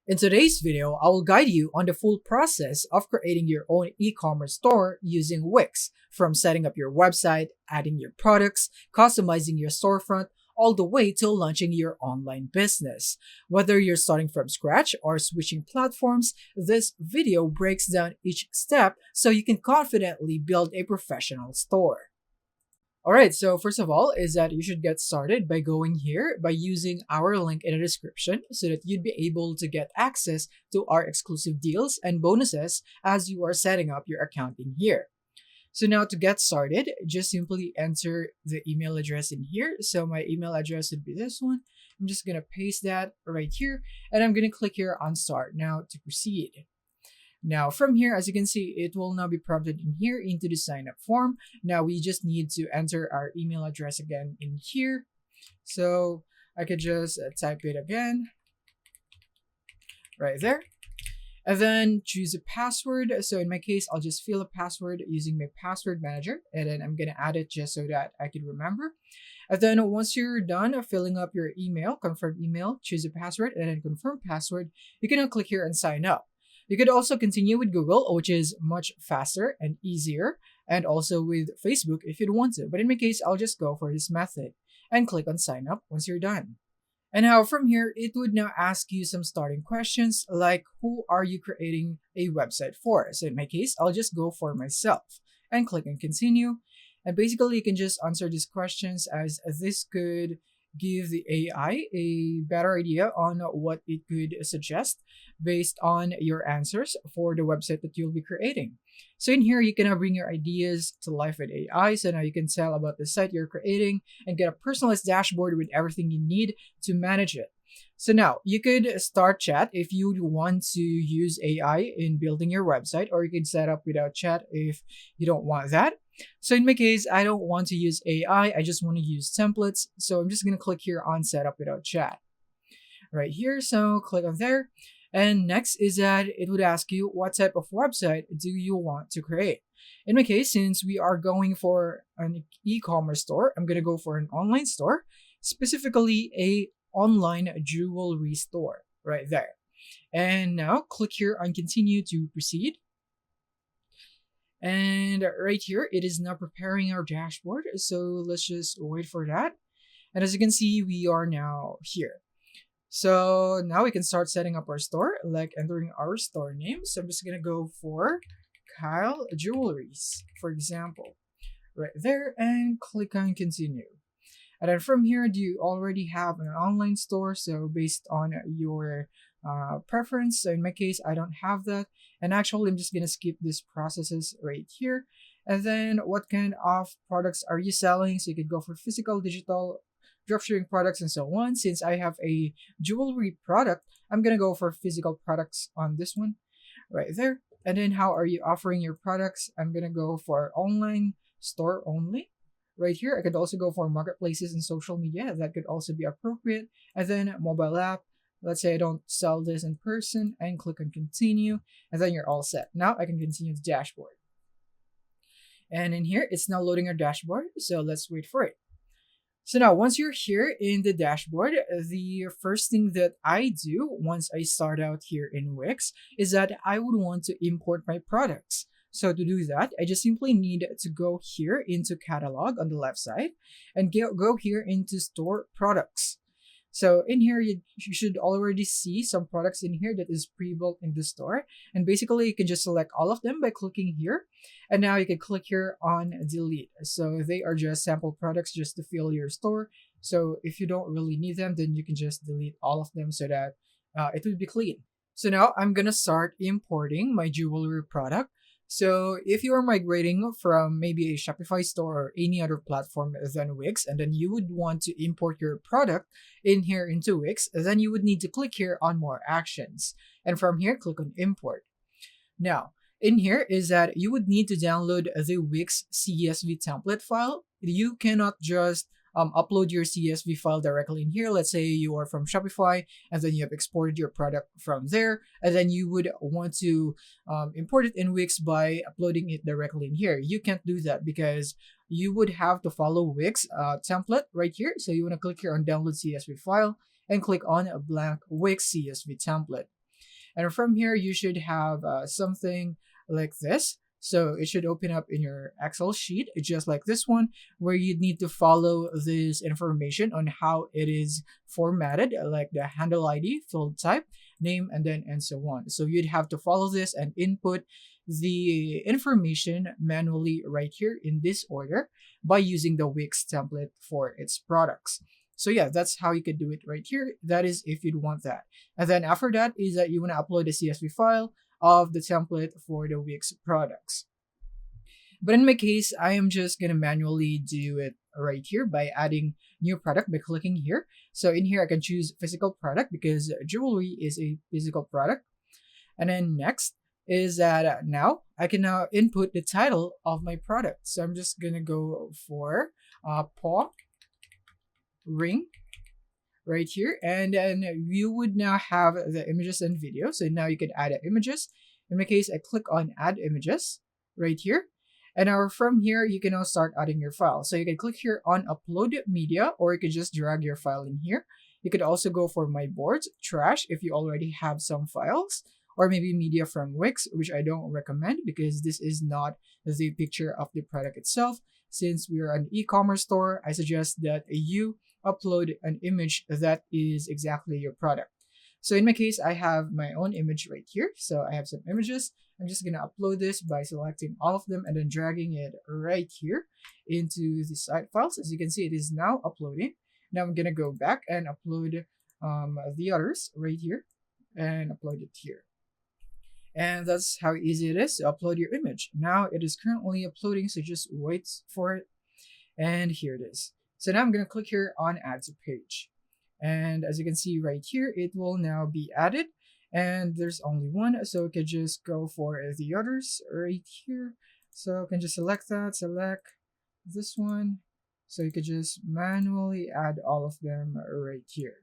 In today's video, I will guide you on the full process of creating your own e-commerce store using Wix, from setting up your website, adding your products, customizing your storefront, all the way to launching your online business. Whether you're starting from scratch or switching platforms, this video breaks down each step so you can confidently build a professional store. Alright, so first of all is that you should get started by going here by using our link in the description so that you'd be able to get access to our exclusive deals and bonuses as you are setting up your account in here. So now to get started, just simply enter the email address in here. So my email address would be this one. I'm just going to paste that right here and I'm going to click here on start now to proceed. Now from here, as you can see, it will now be prompted in here into the sign up form. Now we just need to enter our email address again in here. So I could just type it again right there. And then choose a password. So in my case, I'll just fill a password using my password manager. And then I'm going to add it just so that I can remember. And then once you're done filling up your email, confirm email, choose a password, and then confirm password, you can now click here and sign up. You could also continue with Google, which is much faster and easier, and also with Facebook if you'd want to. But in my case, I'll just go for this method and click on sign up once you're done. And now from here, it would now ask you some starting questions like who are you creating a website for? So in my case, I'll just go for myself and click on continue. And basically you can just answer these questions as this could give the AI a better idea on what it could suggest based on your answers for the website that you'll be creating. So in here, you can now bring your ideas to life with AI. So now you can tell about the site you're creating and get a personalized dashboard with everything you need to manage it. So now you could start chat if you want to use AI in building your website, or you could set up without chat if you don't want that. So in my case, I don't want to use AI. I just want to use templates. So I'm just going to click here on setup without chat right here. So click on there. And next is that it would ask you what type of website do you want to create. In my case, since we are going for an e-commerce store, I'm going to go for an online store, specifically a online jewelry store right there. And now click here on continue to proceed. And right here, it is now preparing our dashboard. So let's just wait for that. And as you can see, we are now here. So now we can start setting up our store, like entering our store name. So I'm just going to go for Kyle Jewelries, for example, right there, and click on continue. And then from here, do you already have an online store? So based on your preference. So in my case, I don't have that. And actually, I'm just going to skip these processes right here. And then what kind of products are you selling? So you could go for physical, digital, dropshipping products, and so on. Since I have a jewelry product, I'm going to go for physical products on this one right there. And then how are you offering your products? I'm going to go for online store only. Right here, I could also go for marketplaces and social media. That could also be appropriate. And then mobile app. Let's say I don't sell this in person and click on continue. And then you're all set. Now I can continue the dashboard. And in here, it's now loading our dashboard. So let's wait for it. So now once you're here in the dashboard, the first thing that I do once I start out here in Wix is that I would want to import my products. So to do that, I just simply need to go here into catalog on the left side and go here into store products. So in here, you should already see some products in here that is pre-built in the store. And basically, you can just select all of them by clicking here. And now you can click here on delete. So they are just sample products just to fill your store. So if you don't really need them, then you can just delete all of them so that it will be clean. So now I'm going to start importing my jewelry product. So if you are migrating from maybe a Shopify store or any other platform than Wix, and then you would want to import your product in here into Wix, then you would need to click here on more actions. And from here, click on import. Now, in here is that you would need to download the Wix CSV template file. You cannot just upload your CSV file directly in here. Let's say you are from Shopify and then you have exported your product from there, and then you would want to import it in Wix by uploading it directly in here. You can't do that because you would have to follow Wix template right here. So you want to click here on download CSV file and click on a blank Wix CSV template. And from here, you should have something like this. So it should open up in your Excel sheet, just like this one, where you'd need to follow this information on how it is formatted, like the handle ID, field type, name, and so on. So you'd have to follow this and input the information manually right here in this order by using the Wix template for its products. So yeah, that's how you could do it right here. That is if you'd want that. And then after that is that you want to upload a CSV file of the template for the Wix products. But in my case, I am just gonna manually do it right here by adding new product by clicking here. So in here, I can choose physical product because jewelry is a physical product. And then next is that now I can now input the title of my product. So I'm just gonna go for paw ring right here, and then you would now have the images and video. So now you could add images. In my case, I click on add images right here, and now from here you can now start adding your file. So you can click here on upload media, or you could just drag your file in here. You could also go for my boards, trash if you already have some files, or maybe media from Wix, which I don't recommend because this is not the picture of the product itself. Since we are an e-commerce store, I suggest that you upload an image that is exactly your product. So in my case, I have my own image right here. So I have some images. I'm just gonna upload this by selecting all of them and then dragging it right here into the site files. As you can see, it is now uploading. Now I'm gonna go back and upload the others right here and upload it here. And that's how easy it is to upload your image. Now it is currently uploading, so just wait for it. And here it is. So now I'm going to click here on add to page. And as you can see right here, it will now be added. And there's only one, so we can just go for the others right here. So I can just select that, select this one. So you could just manually add all of them right here.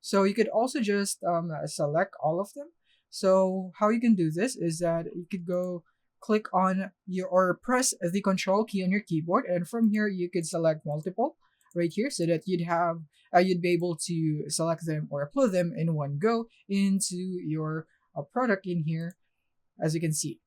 So you could also just select all of them. So how you can do this is that you could go click on your or press the control key on your keyboard, and from here you could select multiple right here so that you'd be able to select them or upload them in one go into your product in here, as you can see.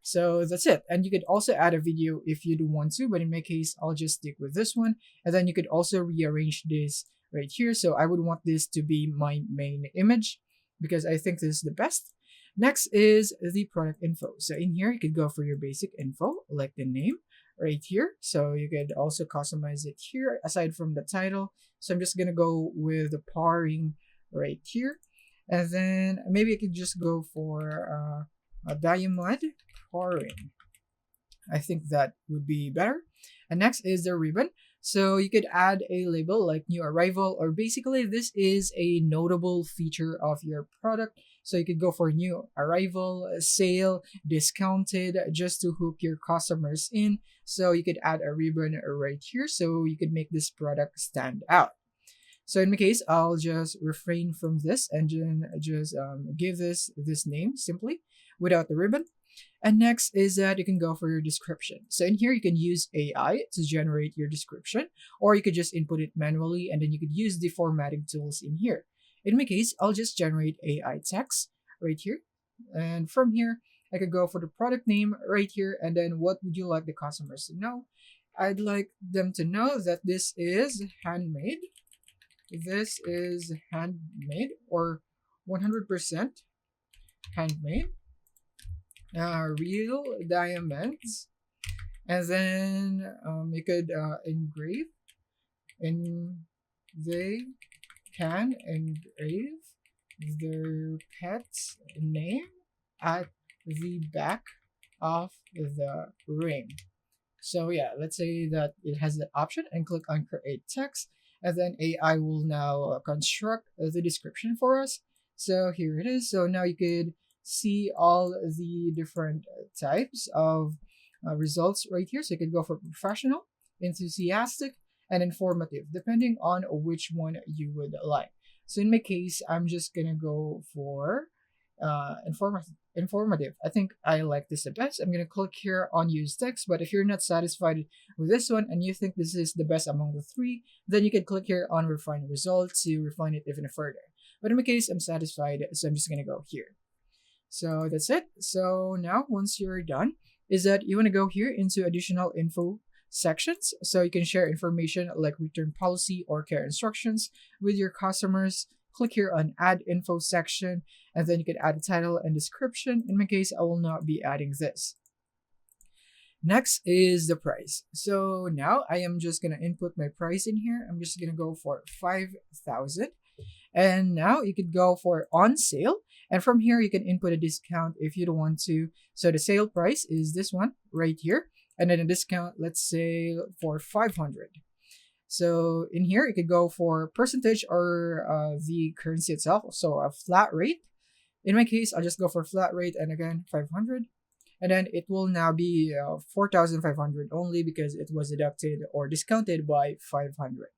So that's it. And you could also add a video if you do want to, but in my case, I'll just stick with this one. And then you could also rearrange this right here. So I would want this to be my main image because I think this is the best. Next is the product info. So in here, you could go for your basic info, like the name right here. So you could also customize it here aside from the title. So I'm just going to go with the paring right here. And then maybe I could just go for a diamond paring. I think that would be better. And next is the ribbon. So you could add a label like new arrival, or basically this is a notable feature of your product. So you could go for new arrival, sale, discounted, just to hook your customers in. So you could add a ribbon right here so you could make this product stand out. So in my case, I'll just refrain from this and just give this name simply without the ribbon. And next is that you can go for your description. So in here, you can use AI to generate your description, or you could just input it manually, and then you could use the formatting tools in here. In my case, I'll just generate AI text right here. And from here, I could go for the product name right here. And then what would you like the customers to know? I'd like them to know that this is handmade. This is handmade or 100% handmade. Real diamonds, and then you could engrave, and they can engrave their pet's name at the back of the ring. So yeah, let's say that it has the option and click on create text, and then AI will now construct the description for us. So here it is. So now you could see all the different types of results right here. So you could go for professional, enthusiastic, and informative, depending on which one you would like. So in my case, I'm just gonna go for informative. I think I like this the best. I'm gonna click here on use text, but if you're not satisfied with this one and you think this is the best among the three, then you can click here on refine results to refine it even further. But in my case, I'm satisfied, so I'm just gonna go here. So that's it. So now once you're done, is that you want to go here into additional info sections so you can share information like return policy or care instructions with your customers. Click here on add info section, and then you can add a title and description. In my case, I will not be adding this. Next is the price. So now I am just gonna input my price in here. I'm just gonna go for 5,000. And now you could go for on sale. And from here, you can input a discount if you don't want to. So the sale price is this one right here. And then a discount, let's say for 500. So in here, you could go for percentage or the currency itself. So a flat rate. In my case, I'll just go for flat rate and again, 500. And then it will now be 4,500 only because it was deducted or discounted by 500.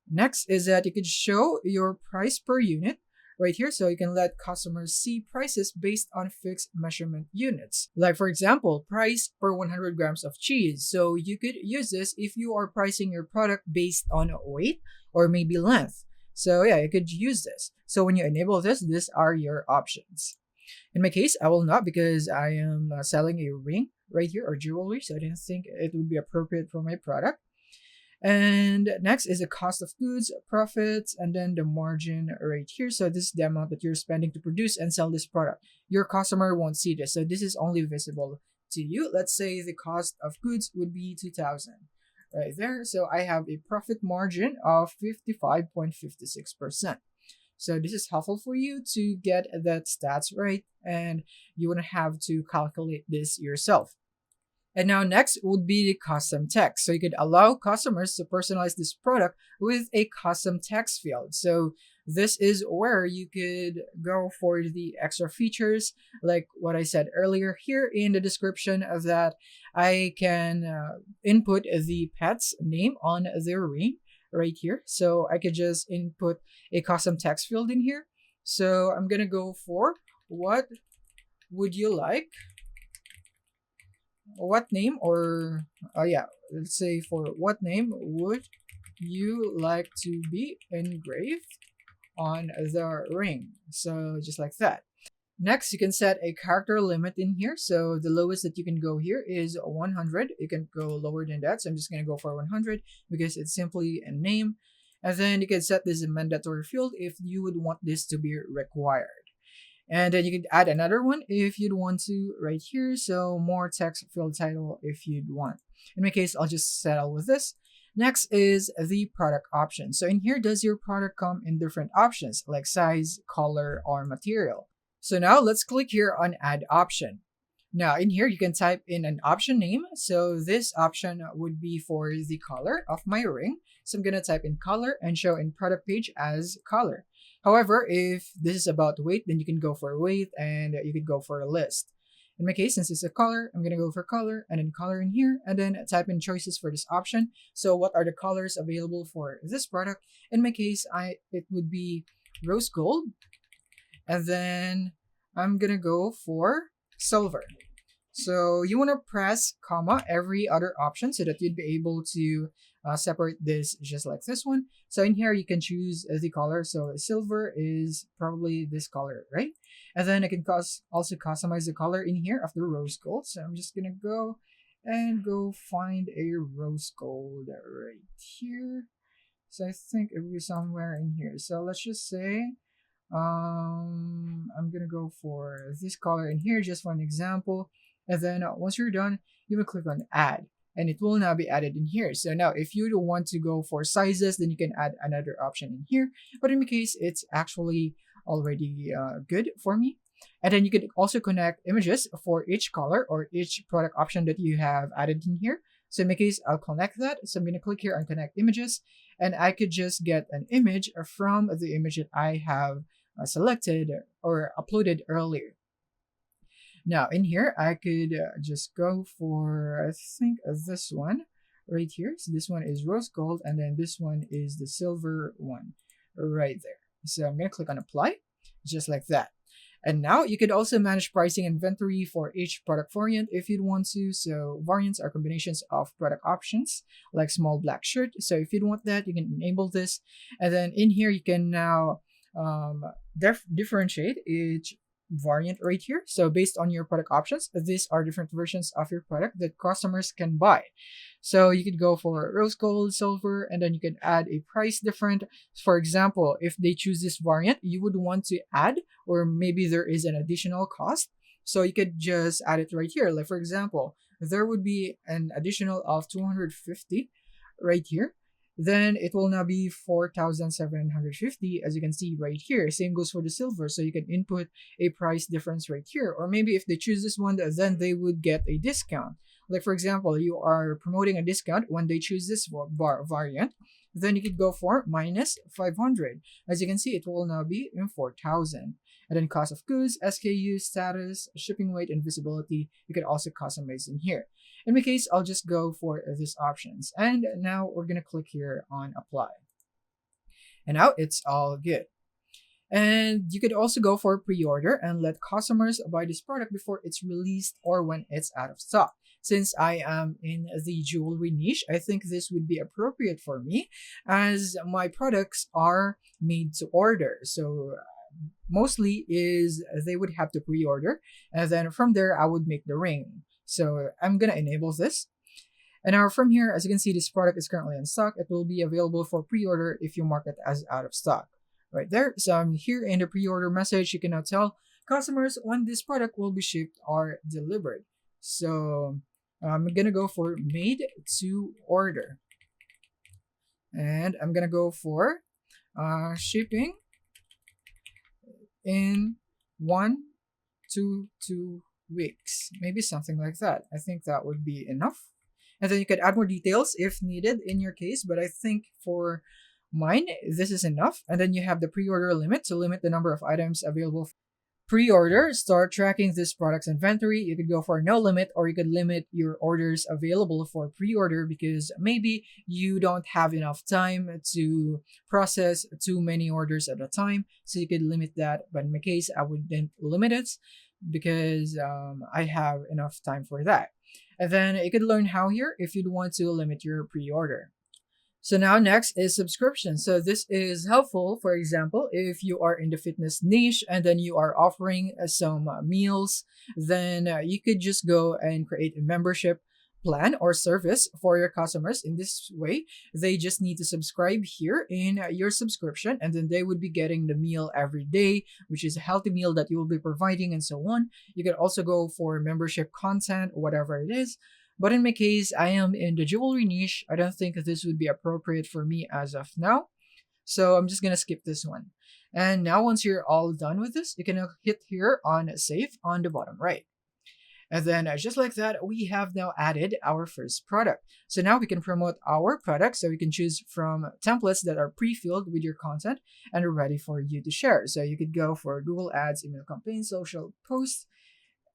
Next is that you could show your price per unit right here, so you can let customers see prices based on fixed measurement units. Like for example, price per 100 grams of cheese. So you could use this if you are pricing your product based on weight or maybe length. So yeah, you could use this. So when you enable this, these are your options. In my case, I will not because I am selling a ring right here or jewelry, so I didn't think it would be appropriate for my product. And next is the cost of goods, profits, and then the margin right here. So this is the amount that you're spending to produce and sell this product. Your customer won't see this, so this is only visible to you. Let's say the cost of goods would be 2,000 right there. So I have a profit margin of 55.56%. So this is helpful for you to get that stats right, and you wouldn't have to calculate this yourself. And now next would be the custom text. So you could allow customers to personalize this product with a custom text field. So this is where you could go for the extra features, like what I said earlier here in the description of that I can input the pet's name on their ring right here. So I could just input a custom text field in here. So I'm gonna go for what would you like? What name or let's say for what name would you like to be engraved on the ring? So just like that. Next, you can set a character limit in here. So the lowest that you can go here is 100. You can go lower than that. So I'm just going to go for 100 because it's simply a name. And then you can set this a mandatory field if you would want this to be required. And then you could add another one if you'd want to right here. So more text field title if you'd want. In my case, I'll just settle with this. Next is the product option. So in here, does your product come in different options like size, color, or material? So now let's click here on add option. Now in here, you can type in an option name. So this option would be for the color of my ring. So I'm going to type in color and show in product page as color. However, if this is about weight, then you can go for weight and you could go for a list. In my case, since it's a color, I'm going to go for color and then color in here and then type in choices for this option. So what are the colors available for this product? In my case, it would be rose gold. And then I'm going to go for silver. So you want to press comma every other option so that you'd be able to separate this just like this one. So in here, you can choose the color. So silver is probably this color, right? And then I can also customize the color in here of the rose gold. So I'm just going to go find a rose gold right here. So I think it will be somewhere in here. So let's just say I'm going to go for this color in here just for an example. And then once you're done, you will click on add. And it will now be added in here. So now if you don't want to go for sizes, then you can add another option in here. But in my case, it's actually already good for me. And then you can also connect images for each color or each product option that you have added in here. So in my case, I'll connect that. So I'm going to click here on connect images. And I could just get an image from the image that I have selected or uploaded earlier. Now in here, I could just go for, I think this one right here. So this one is rose gold and then this one is the silver one right there. So I'm going to click on apply just like that. And now you could also manage pricing inventory for each product variant if you'd want to. So variants are combinations of product options like small black shirt. So if you'd want that, you can enable this. And then in here, you can now differentiate each variant right here. So based on your product options, these are different versions of your product that customers can buy. So you could go for rose gold, silver, and then you can add a price different. For example, if they choose this variant, you would want to add, or maybe there is an additional cost. So you could just add it right here. Like for example, there would be an additional of 250 right here. Then it will now be 4,750, as you can see right here. Same goes for the silver. So you can input a price difference right here. Or maybe if they choose this one, then they would get a discount. Like for example, you are promoting a discount when they choose this variant. Then you could go for minus 500. As you can see, it will now be in 4,000. And then cost of goods, SKU, status, shipping weight, and visibility, you can also customize in here. In my case, I'll just go for these options. And now we're going to click here on apply. And now it's all good. And you could also go for pre-order and let customers buy this product before it's released or when it's out of stock. Since I am in the jewelry niche, I think this would be appropriate for me as my products are made to order. So mostly is they would have to pre-order, and then from there I would make the ring. So I'm gonna enable this. And now from here, as you can see, this product is currently in stock. It will be available for pre-order if you mark it as out of stock right there. So I'm here in the pre-order message. You can now tell customers when this product will be shipped or delivered. So I'm gonna go for made to order, and I'm gonna go for shipping in 1 to 2 weeks, maybe something like that. I think that would be enough. And then you could add more details if needed in your case, but I think for mine, this is enough. And then you have the pre-order limit to limit the number of items available. Pre-order, start tracking this product's inventory. You could go for no limit, or you could limit your orders available for pre-order because maybe you don't have enough time to process too many orders at a time. So you could limit that. But in my case, I wouldn't limit it because I have enough time for that. And then you could learn how here if you'd want to limit your pre-order. So now next is subscription. So this is helpful, for example, if you are in the fitness niche and then you are offering some meals, then you could just go and create a membership plan or service for your customers. In this way, they just need to subscribe here in your subscription, and then they would be getting the meal every day, which is a healthy meal that you will be providing and so on. You could also go for membership content, whatever it is. But in my case, I am in the jewelry niche. I don't think this would be appropriate for me as of now. So I'm just going to skip this one. And now once you're all done with this, you can hit here on save on the bottom right. And then just like that, we have now added our first product. So now we can promote our product. So we can choose from templates that are pre-filled with your content and are ready for you to share. So you could go for Google Ads, email campaigns, social posts,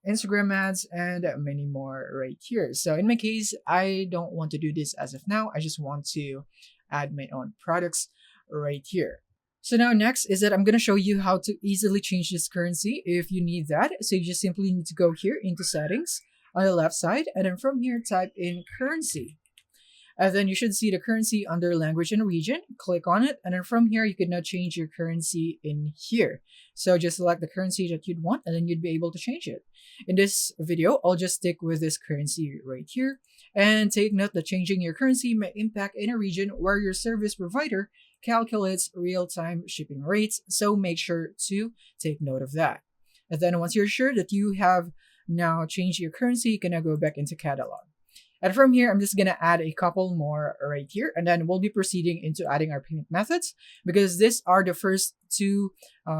Instagram ads, and many more right here. So in my case, I don't want to do this as of now. I just want to add my own products right here. So now next is that I'm going to show you how to easily change this currency if you need that. So you just simply need to go here into settings on the left side, and then from here type in currency. And then you should see the currency under language and region. Click on it, and then from here you can now change your currency in here. So just select the currency that you'd want, and then you'd be able to change it. In this video, I'll just stick with this currency right here. And take note that changing your currency may impact in a region where your service provider calculates real-time shipping rates. So make sure to take note of that. And then once you're sure that you have now changed your currency, you can now go back into catalog. And from here, I'm just going to add a couple more right here, and then we'll be proceeding into adding our payment methods, because these are the first two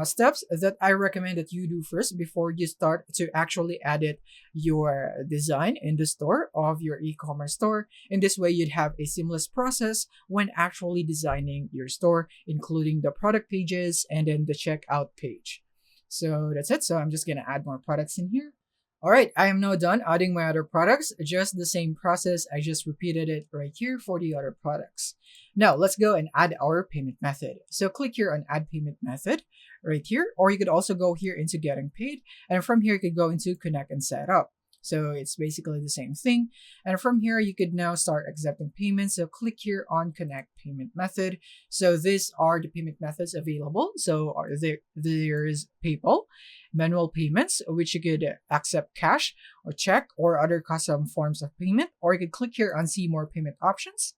steps that I recommend that you do first before you start to actually edit your design in the store of your e-commerce store. In this way, you'd have a seamless process when actually designing your store, including the product pages and then the checkout page. So that's it. So I'm just going to add more products in here. All right, I am now done adding my other products. Just the same process. I just repeated it right here for the other products. Now let's go and add our payment method. So click here on add payment method right here, or you could also go here into getting paid. And from here, you could go into connect and set up. So it's basically the same thing. And from here, you could now start accepting payments. So click here on connect payment method. So these are the payment methods available. So there's PayPal, manual payments, which you could accept cash or check or other custom forms of payment, or you could click here on see more payment options.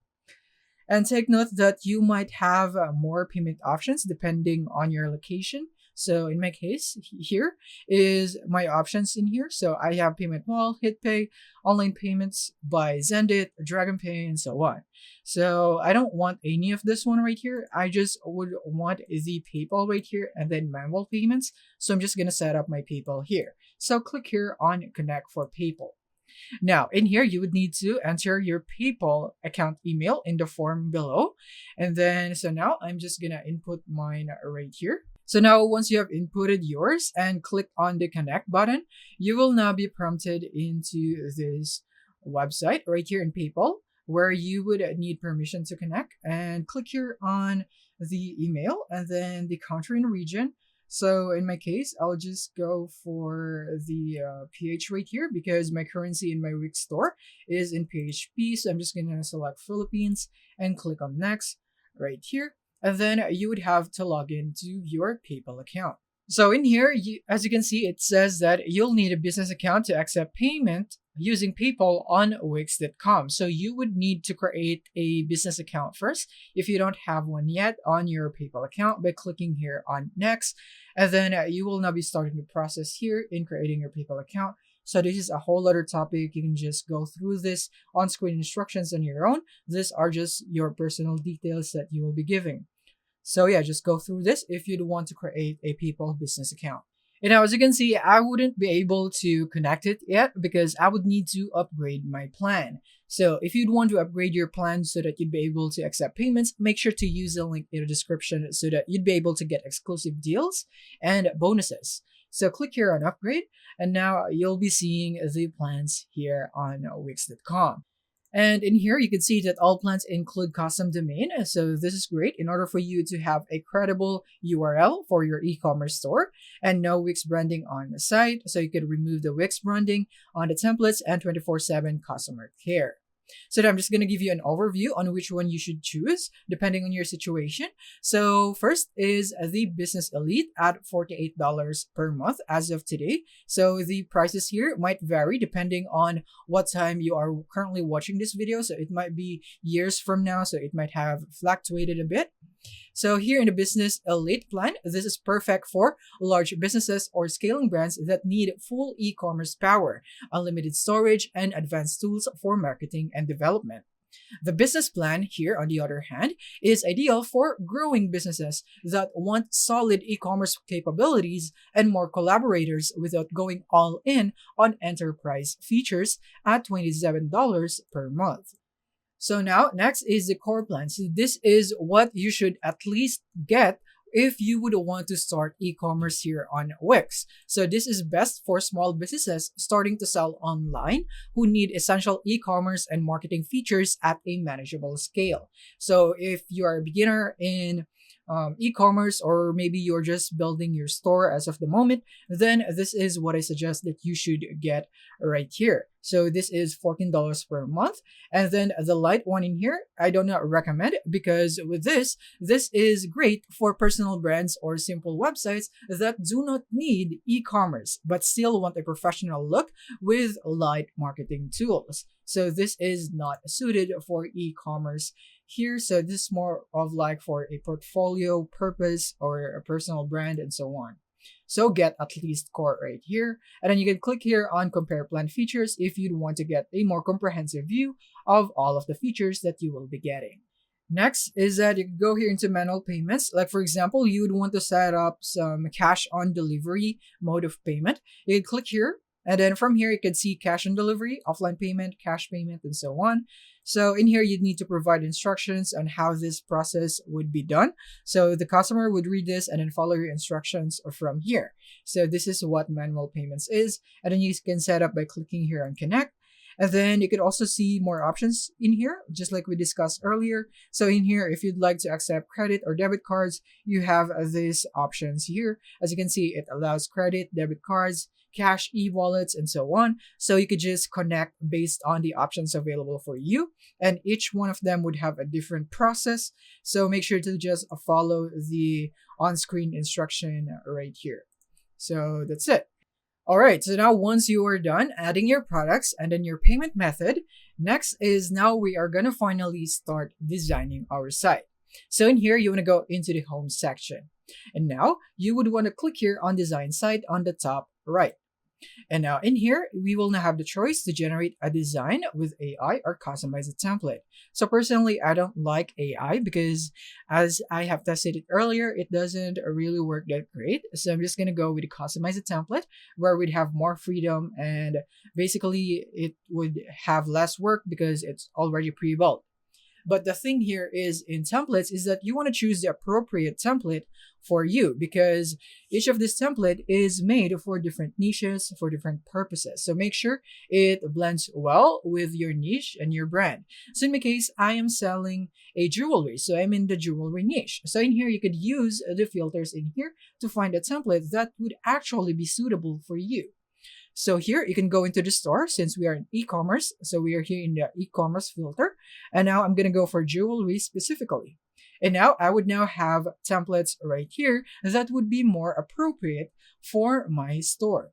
And take note that you might have more payment options depending on your location. So in my case, here is my options in here. So I have Payment Wall, HitPay, online payments by Zendit, DragonPay, and so on. So I don't want any of this one right here. I just would want the PayPal right here and then manual payments. So I'm just going to set up my PayPal here. So click here on Connect for PayPal. Now, in here, you would need to enter your PayPal account email in the form below. And then, so now I'm just gonna input mine right here. So now once you have inputted yours and click on the connect button, you will now be prompted into this website right here in PayPal, where you would need permission to connect, and click here on the email and then the country and region. So in my case, I'll just go for the PH right here because my currency in my WIX store is in PHP. So I'm just going to select Philippines and click on next right here. And then you would have to log into your PayPal account. So in here, as you can see, it says that you'll need a business account to accept payment using PayPal on Wix.com. So you would need to create a business account first if you don't have one yet on your PayPal account by clicking here on next. And then you will now be starting the process here in creating your PayPal account. So this is a whole other topic. You can just go through this on-screen instructions on your own. These are just your personal details that you will be giving. So yeah, just go through this if you'd want to create a PayPal business account. And now as you can see, I wouldn't be able to connect it yet because I would need to upgrade my plan. So if you'd want to upgrade your plan so that you'd be able to accept payments, make sure to use the link in the description so that you'd be able to get exclusive deals and bonuses. So click here on upgrade, and now you'll be seeing the plans here on Wix.com. And in here, you can see that all plans include custom domain. So this is great in order for you to have a credible URL for your e-commerce store and no Wix branding on the site. So you could remove the Wix branding on the templates and 24/7 customer care. So now I'm just going to give you an overview on which one you should choose depending on your situation. So first is the Business Elite at $48 per month as of today. So the prices here might vary depending on what time you are currently watching this video. So it might be years from now, so it might have fluctuated a bit. So here in the Business Elite plan, this is perfect for large businesses or scaling brands that need full e-commerce power, unlimited storage, and advanced tools for marketing and development. The business plan here, on the other hand, is ideal for growing businesses that want solid e-commerce capabilities and more collaborators without going all in on enterprise features at $27 per month. So now, next is the core plan. So this is what you should at least get if you would want to start e-commerce here on Wix. So this is best for small businesses starting to sell online who need essential e-commerce and marketing features at a manageable scale. So if you are a beginner in e-commerce, or maybe you're just building your store as of the moment, then this is what I suggest that you should get right here. So this is $14 per month. And then the light one in here, I do not recommend because with this is great for personal brands or simple websites that do not need e-commerce but still want a professional look with light marketing tools. So this is not suited for e-commerce here. So this is more of like for a portfolio purpose or a personal brand and so on. So get at least core right here. And then you can click here on compare plan features if you'd want to get a more comprehensive view of all of the features that you will be getting. Next is that you can go here into manual payments. Like for example, you would want to set up some cash on delivery mode of payment. You can click here. And then from here, you can see cash on delivery, offline payment, cash payment, and so on. So in here, you'd need to provide instructions on how this process would be done. So the customer would read this and then follow your instructions from here. So this is what manual payments is. And then you can set up by clicking here on connect. And then you could also see more options in here, just like we discussed earlier. So in here, if you'd like to accept credit or debit cards, you have these options here. As you can see, it allows credit, debit cards, cash, e-wallets, and so on. So you could just connect based on the options available for you. And each one of them would have a different process. So make sure to just follow the on-screen instruction right here. So that's it. All right, so now once you are done adding your products and then your payment method, next is now we are going to finally start designing our site. So in here, you want to go into the home section. And now you would want to click here on design site on the top right. And now in here, we will now have the choice to generate a design with AI or customize a template. So personally, I don't like AI because as I have tested it earlier, it doesn't really work that great. So I'm just going to go with the customize a template where we'd have more freedom and basically it would have less work because it's already pre-built. But the thing here is in templates is that you want to choose the appropriate template for you because each of this template is made for different niches, for different purposes. So make sure it blends well with your niche and your brand. So in my case, I am selling a jewelry. So I'm in the jewelry niche. So in here, you could use the filters in here to find a template that would actually be suitable for you. So here you can go into the store since we are in e-commerce. So we are here in the e-commerce filter. And now I'm going to go for jewelry specifically. And now I would now have templates right here that would be more appropriate for my store.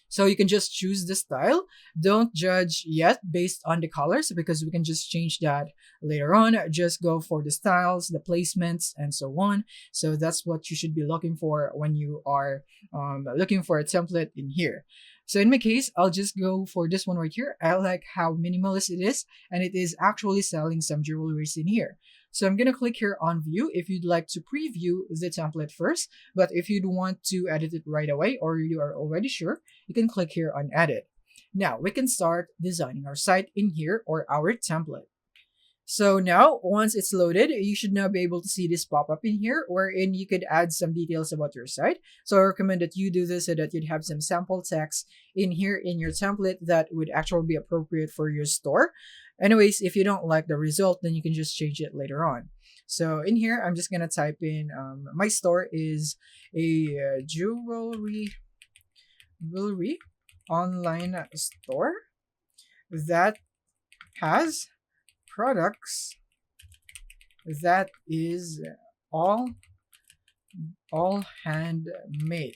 So you can just choose the style. Don't judge yet based on the colors because we can just change that later on. Just go for the styles, the placements, and so on. So that's what you should be looking for when you are looking for a template in here. So in my case, I'll just go for this one right here. I like how minimalist it is, and it is actually selling some jewelries in here. So I'm going to click here on view if you'd like to preview the template first, but if you'd want to edit it right away or you are already sure, you can click here on edit. Now we can start designing our site in here or our template. So now, once it's loaded, you should now be able to see this pop up in here, wherein you could add some details about your site. So I recommend that you do this so that you'd have some sample text in here in your template that would actually be appropriate for your store. Anyways, if you don't like the result, then you can just change it later on. So in here, I'm just going to type in, my store is a jewelry online store that has products that is all handmade.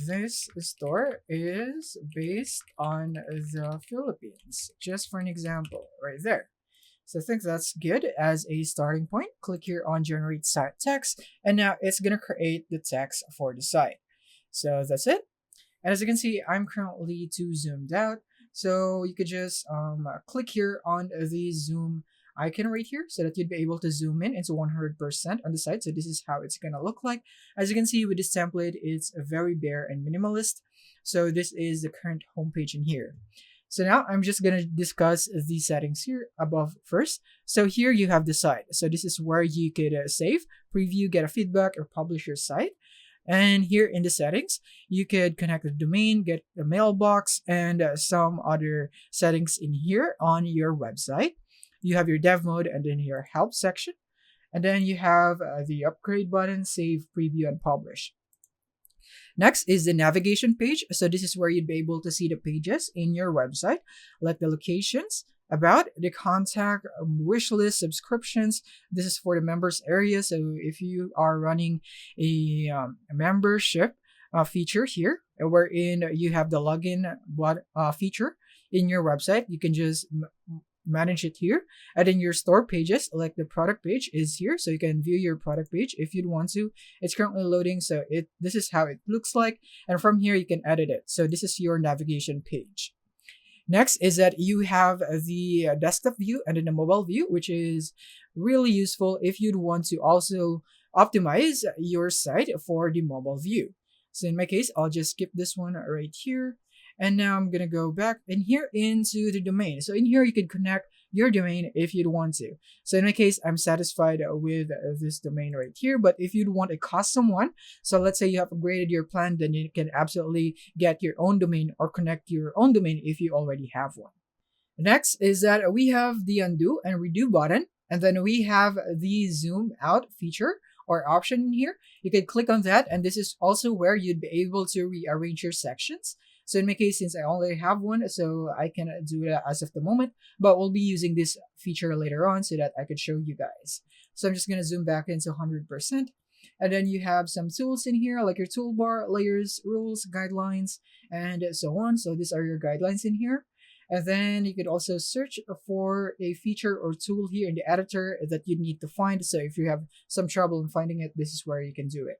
This store is based on the Philippines, just for an example right there. So I think that's good as a starting point. Click here on generate site text, and now it's going to create the text for the site. So that's it. And as you can see, I'm currently too zoomed out. So you could just click here on the zoom icon right here so that you'd be able to zoom in into 100% on the site. So this is how it's going to look like. As you can see with this template, it's very bare and minimalist. So this is the current homepage in here. So now I'm just going to discuss the settings here above first. So here you have the site. So this is where you could save, preview, get a feedback, or publish your site. And here in the settings, you could connect the domain, get a mailbox, and some other settings in here on your website. You have your dev mode and then your help section. And then you have the upgrade button, save, preview, and publish. Next is the navigation page. So this is where you'd be able to see the pages in your website, like the locations, about, the contact, wish list, subscriptions. This is for the members area. So if you are running a membership feature here, wherein you have the login feature in your website, you can just manage it here. And then your store pages, like the product page is here, so you can view your product page if you'd want to. It's currently loading, so this is how it looks like, and from here you can edit it. So this is your navigation page. Next is that you have the desktop view and then the mobile view, which is really useful if you'd want to also optimize your site for the mobile view. So in my case, I'll just skip this one right here. And now I'm gonna go back in here into the domain. So in here you can connect your domain if you'd want to. So in my case, I'm satisfied with this domain right here. But if you'd want a custom one, so let's say you have upgraded your plan, then you can absolutely get your own domain or connect your own domain if you already have one. Next is that we have the undo and redo button, and then we have the zoom out feature or option in here. You can click on that, and this is also where you'd be able to rearrange your sections. So in my case, since I only have one, so I can do that as of the moment, but we'll be using this feature later on so that I could show you guys. So I'm just gonna zoom back into 100%. And then you have some tools in here like your toolbar, layers, rules, guidelines, and so on. So these are your guidelines in here. And then you could also search for a feature or tool here in the editor that you need to find. So if you have some trouble in finding it, this is where you can do it.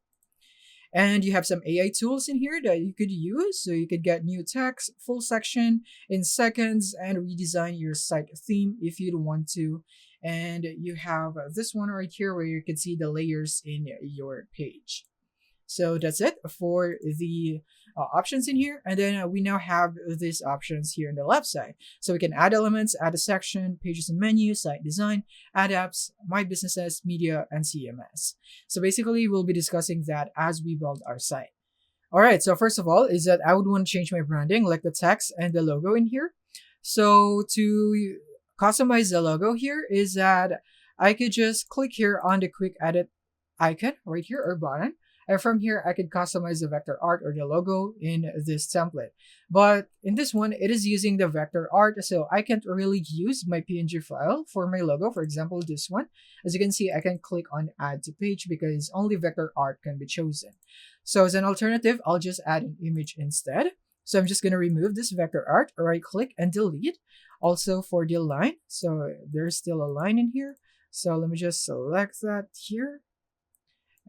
And you have some AI tools in here that you could use. So you could get new text, full section in seconds, and redesign your site theme if you'd want to. And you have this one right here where you can see the layers in your page. So that's it for the options in here. And then we now have these options here on the left side. So we can add elements, add a section, pages and menu, site design, add apps, my businesses, media, and CMS. So basically, we'll be discussing that as we build our site. All right, so first of all is that I would want to change my branding, like the text and the logo in here. So to customize the logo here is that I could just click here on the quick edit icon right here or button. And from here, I could customize the vector art or the logo in this template. But in this one, it is using the vector art, so I can't really use my PNG file for my logo. For example, this one. As you can see, I can click on add to page because only vector art can be chosen. So as an alternative, I'll just add an image instead. So I'm just going to remove this vector art, right click and delete. Also for the line, so there's still a line in here. So let me just select that here.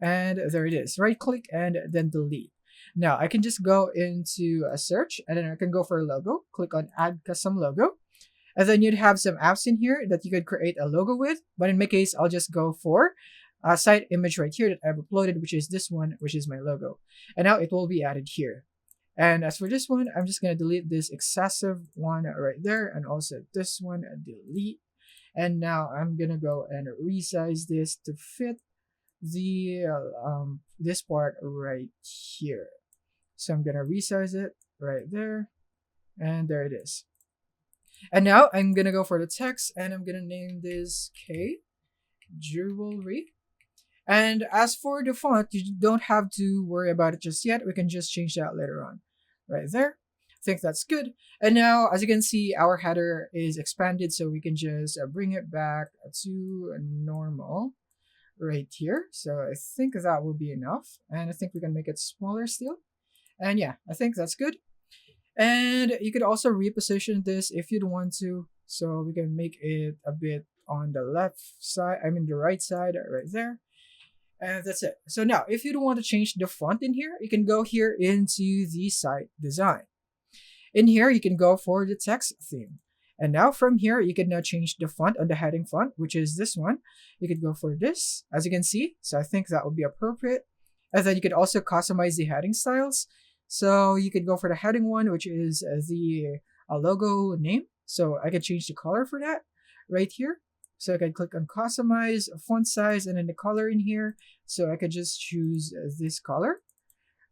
And there it is. Right click and then delete. Now I can just go into a search and then I can go for a logo. Click on add custom logo. And then you'd have some apps in here that you could create a logo with. But in my case, I'll just go for a site image right here that I've uploaded, which is this one, which is my logo. And now it will be added here. And as for this one, I'm just going to delete this excessive one right there. And also this one, delete. And now I'm going to go and resize this to fit the this part right here. So I'm gonna resize it right there, and there it is. And now I'm gonna go for the text, and I'm gonna name this K Jewelry. And as for the font, you don't have to worry about it just yet. We can just change that later on, right there. I think that's good. And now, as you can see, our header is expanded, so we can just bring it back to normal right here. So I think that will be enough. And I think we can make it smaller still. And yeah, I think that's good. And you could also reposition this if you'd want to. So we can make it a bit on the left side, the right side right there. And that's it. So now, if you don't want to change the font in here, you can go here into the site design. In here, you can go for the text theme. And now from here, you can now change the font on the heading font, which is this one. You could go for this, as you can see. So I think that would be appropriate. And then you could also customize the heading styles. So you could go for the heading one, which is the logo name. So I could change the color for that right here. So I can click on customize, font size, and then the color in here. So I could just choose this color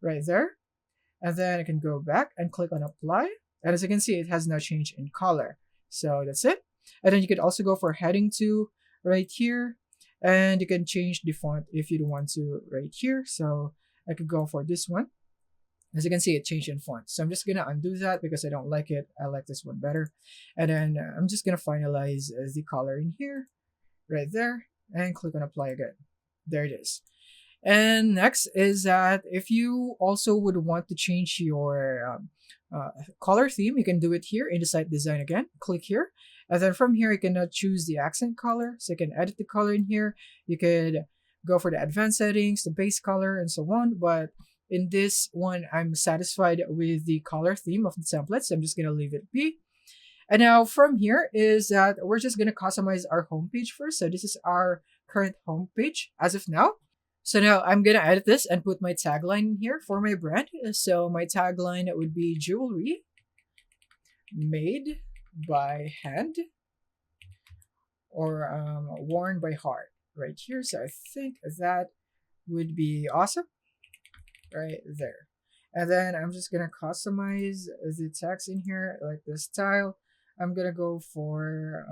right there. And then I can go back and click on apply. And as you can see, it has now changed in color. So that's it. And then you could also go for heading 2 right here. And you can change the font if you want to right here. So I could go for this one. As you can see, it changed in font. So I'm just going to undo that because I don't like it. I like this one better. And then I'm just going to finalize the color in here right there and click on apply again. There it is. And next is that if you also would want to change your color theme, you can do it here in the site design again. Click here. And then from here, you can choose the accent color. So you can edit the color in here. You could go for the advanced settings, the base color, and so on. But in this one, I'm satisfied with the color theme of the template. So I'm just going to leave it be. And now from here is that we're just going to customize our homepage first. So this is our current homepage as of now. So now I'm going to edit this and put my tagline in here for my brand. So my tagline would be jewelry. made by hand or worn by heart right here. So I think that would be awesome right there. And then I'm just gonna customize the text in here like this style. I'm gonna go for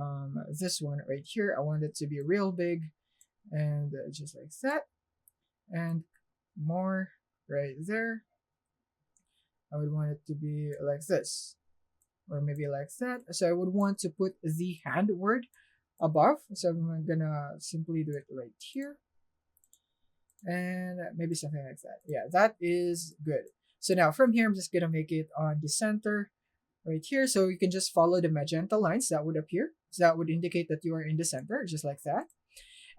this one right here. I want it to be real big and just like that, and more right there. I would want it to be like this, or maybe like that. So I would want to put the hand word above. So I'm gonna simply do it right here, and maybe something like that. Yeah, that is good. So now from here, I'm just gonna make it on the center right here. So you can just follow the magenta lines that would appear. So that would indicate that you are in the center, just like that.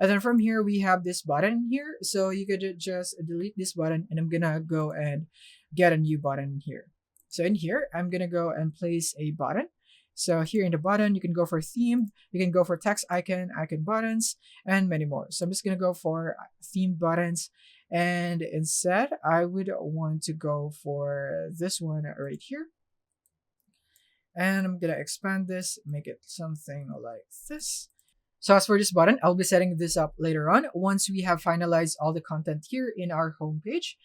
And then from here, we have this button here. So you could just delete this button, and I'm gonna go and get a new button here. So in here, I'm gonna go and place a button. So here in the button, you can go for themed, you can go for text icon, icon buttons, and many more. So I'm just gonna go for themed buttons. And instead, I would want to go for this one right here. And I'm gonna expand this, make it something like this. So as for this button, I'll be setting this up later on once we have finalized all the content here in our homepage.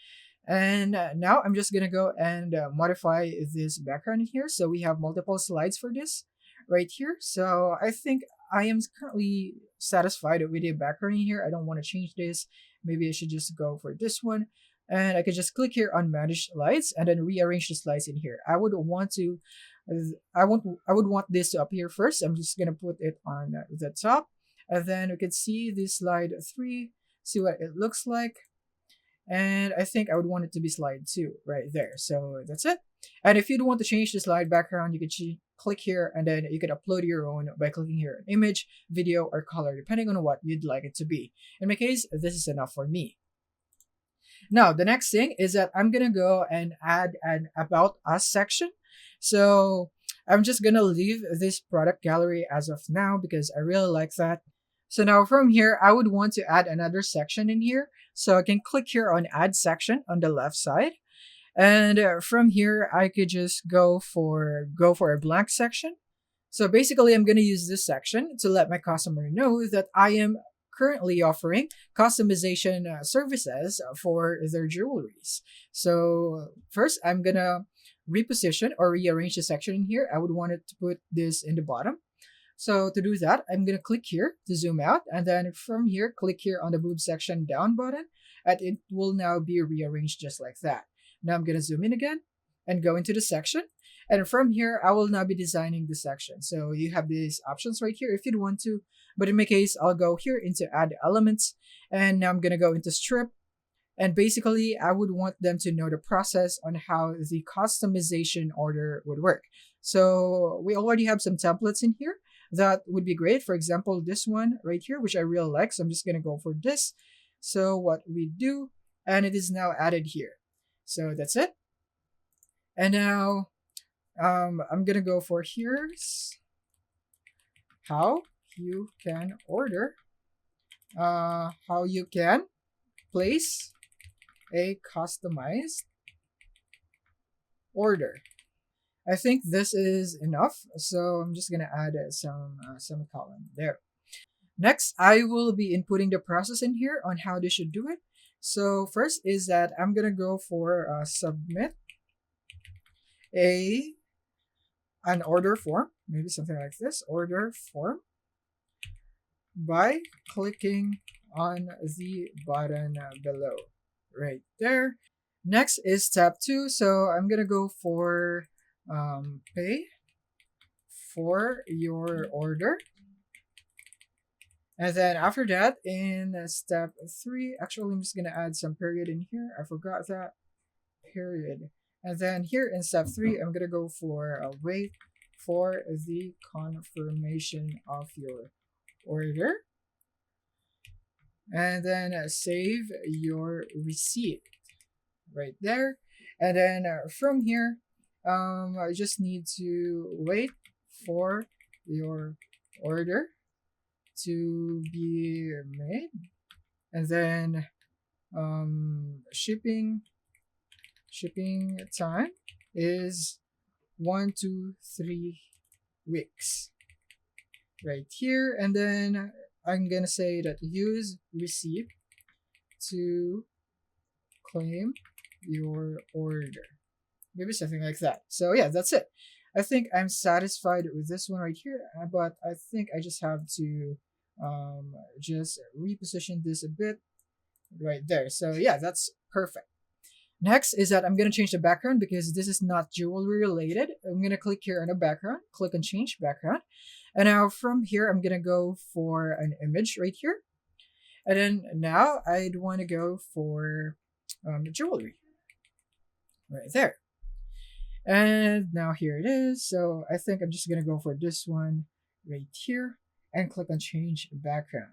And now I'm just gonna go and modify this background here. So we have multiple slides for this right here. So I think I am currently satisfied with the background here. I don't want to change this. Maybe I should just go for this one. And I could just click here on manage slides and then rearrange the slides in here. I would want to I would want this to appear first. I'm just gonna put it on the top, and then we can see this slide 3, see what it looks like. And I think I would want it to be slide 2 right there. So that's it. And if you'd want to change the slide background, you can click here, and then you can upload your own by clicking here an image, video, or color, depending on what you'd like it to be. In my case, this is enough for me. Now, the next thing is that I'm gonna go and add an about us section. So I'm just gonna leave this product gallery as of now because I really like that. So now from here, I would want to add another section in here. So I can click here on add section on the left side. And from here, I could just go for a blank section. So basically, I'm going to use this section to let my customer know that I am currently offering customization services for their jewelries. So first, I'm going to reposition or rearrange the section in here. I would want it to put this in the bottom. So to do that, I'm going to click here to zoom out, and then from here, click here on the move section down button, and it will now be rearranged just like that. Now I'm going to zoom in again and go into the section. And from here, I will now be designing the section. So you have these options right here if you'd want to. But in my case, I'll go here into add elements. And now I'm going to go into strip. And basically, I would want them to know the process on how the customization order would work. So we already have some templates in here that would be great. For example, this one right here, which I really like. So I'm just going to go for this. So what we do, and it is now added here. So that's it. And now I'm gonna go for here's how you can order, how you can place a customized order. I think this is enough, so I'm just gonna add some semicolon there. Next, I will be inputting the process in here on how they should do it. So first is that I'm gonna go for submit an order form, maybe something like this, order form, by clicking on the button below, right there. Next is step 2. So I'm gonna go for pay for your order. And then after that, in step 3, actually, I'm just going to add some period in here. I forgot that period. And then here in step 3, I'm going to go for wait for the confirmation of your order. And then save your receipt right there. And then from here, I just need to wait for your order to be made, and then shipping time is 1, 2, 3 WIX right here. And then I'm gonna say that use receipt to claim your order. Maybe something like that. So yeah, that's it. I think I'm satisfied with this one right here, but I think I just have to just reposition this a bit right there. So yeah, that's perfect. Next is that I'm going to change the background because this is not jewelry related. I'm going to click here on the background, click on change background. And now from here, I'm going to go for an image right here. And then now I'd want to go for jewelry right there. And now here it is. So I think I'm just going to go for this one right here and click on change background.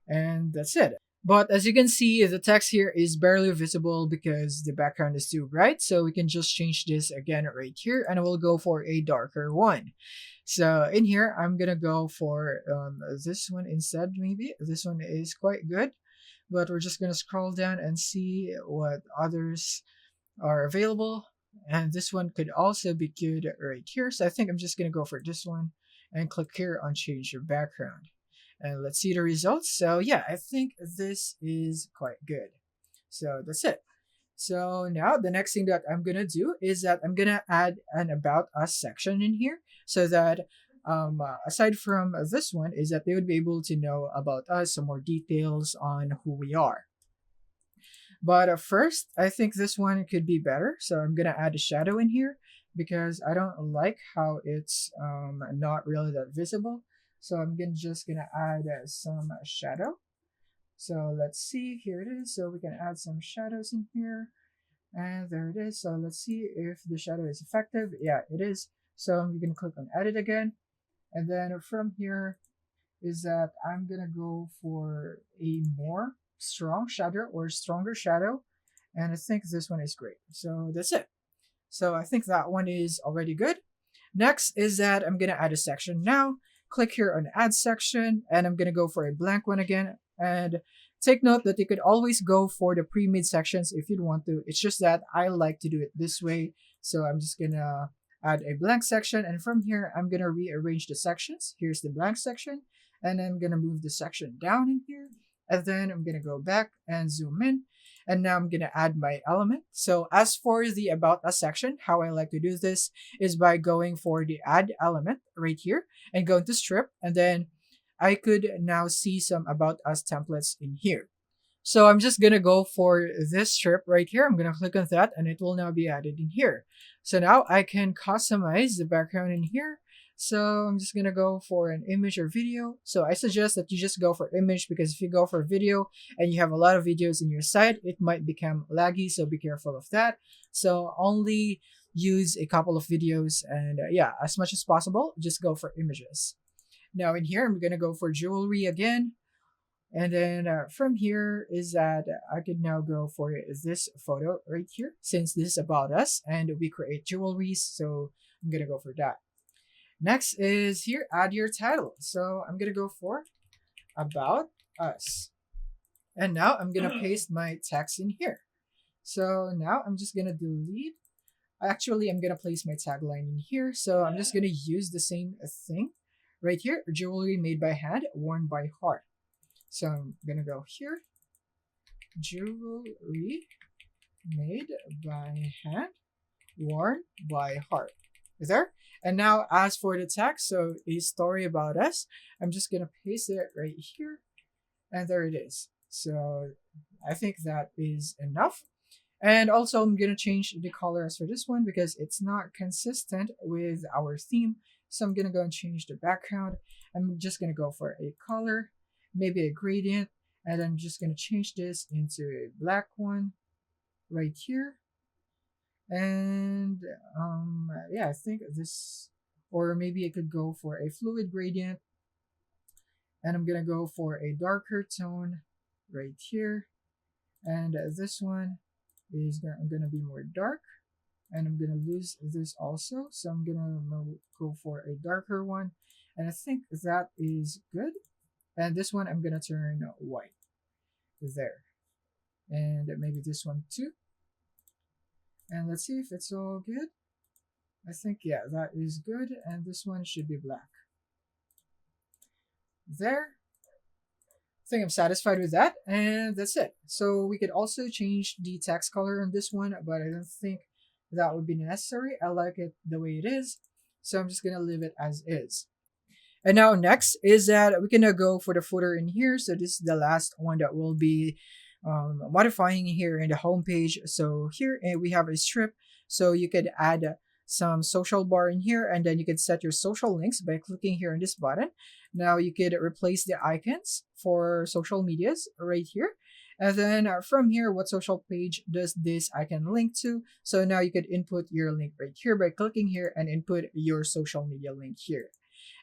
And that's it. But as you can see, the text here is barely visible because the background is too bright. So we can just change this again right here and we'll go for a darker one. So in here, I'm going to go for this one instead, maybe. This one is quite good. But we're just going to scroll down and see what others are available. And this one could also be good right here. So I think I'm just going to go for this one and click here on change your background. And let's see the results. So yeah, I think this is quite good. So that's it. So now the next thing that I'm going to do is that I'm going to add an about us section in here so that aside from this one is that they would be able to know about us, some more details on who we are. But first, I think this one could be better. So I'm going to add a shadow in here because I don't like how it's not really that visible. So I'm just going to add some shadow. So let's see, here it is. So we can add some shadows in here. And there it is. So let's see if the shadow is effective. Yeah, it is. So I'm going to click on edit again. And then from here is that I'm going to go for a more strong shadow or stronger shadow. And I think this one is great. So that's it. So I think that one is already good. Next is that I'm going to add a section now. Click here on add section and I'm going to go for a blank one again. And take note that you could always go for the pre-made sections if you'd want to. It's just that I like to do it this way. So I'm just going to add a blank section. And from here, I'm going to rearrange the sections. Here's the blank section. And I'm going to move the section down in here. And then I'm going to go back and zoom in. And now I'm going to add my element. So as for the about us section, how I like to do this is by going for the add element right here and going to strip. And then I could now see some about us templates in here. So I'm just going to go for this strip right here. I'm going to click on that and it will now be added in here. So now I can customize the background in here. So I'm just going to go for an image or video. So I suggest that you just go for image because if you go for video and you have a lot of videos in your site, it might become laggy. So be careful of that. So only use a couple of videos and yeah, as much as possible, just go for images. Now in here, I'm going to go for jewelry again. And then from here is that I could now go for this photo right here since this is about us and we create jewelries. So I'm going to go for that. Next is here, add your title. So I'm going to go for about us. And now I'm going to paste my text in here. So now I'm just going to delete. Actually, I'm going to place my tagline in here. So I'm just going to use the same thing right here. Jewelry made by hand, worn by heart. So I'm going to go here. Jewelry made by hand, worn by heart. There. And now as for the text, so a story about us, I'm just going to paste it right here. And there it is. So I think that is enough. And also I'm going to change the colors for this one because it's not consistent with our theme. So I'm going to go and change the background. I'm just going to go for a color, maybe a gradient. And I'm just going to change this into a black one right here. And yeah, I think this, or maybe I could go for a fluid gradient. And I'm going to go for a darker tone right here. And this one is going to be more dark. And I'm going to lose this also. So I'm going to go for a darker one. And I think that is good. And this one I'm going to turn white there. And maybe this one too. And let's see if it's all good. I think, yeah, that is good. And this one should be black. There. I think I'm satisfied with that. And that's it. So we could also change the text color on this one, but I don't think that would be necessary. I like it the way it is. So I'm just going to leave it as is. And now next is that we can go for the footer in here. So this is the last one that we'll be modifying here in the home page. So here we have a strip. So you could add some social bar in here, and then you can set your social links by clicking here on this button. Now you could replace the icons for social medias right here. And then from here, what social page does this icon link to? So now you could input your link right here by clicking here and input your social media link here.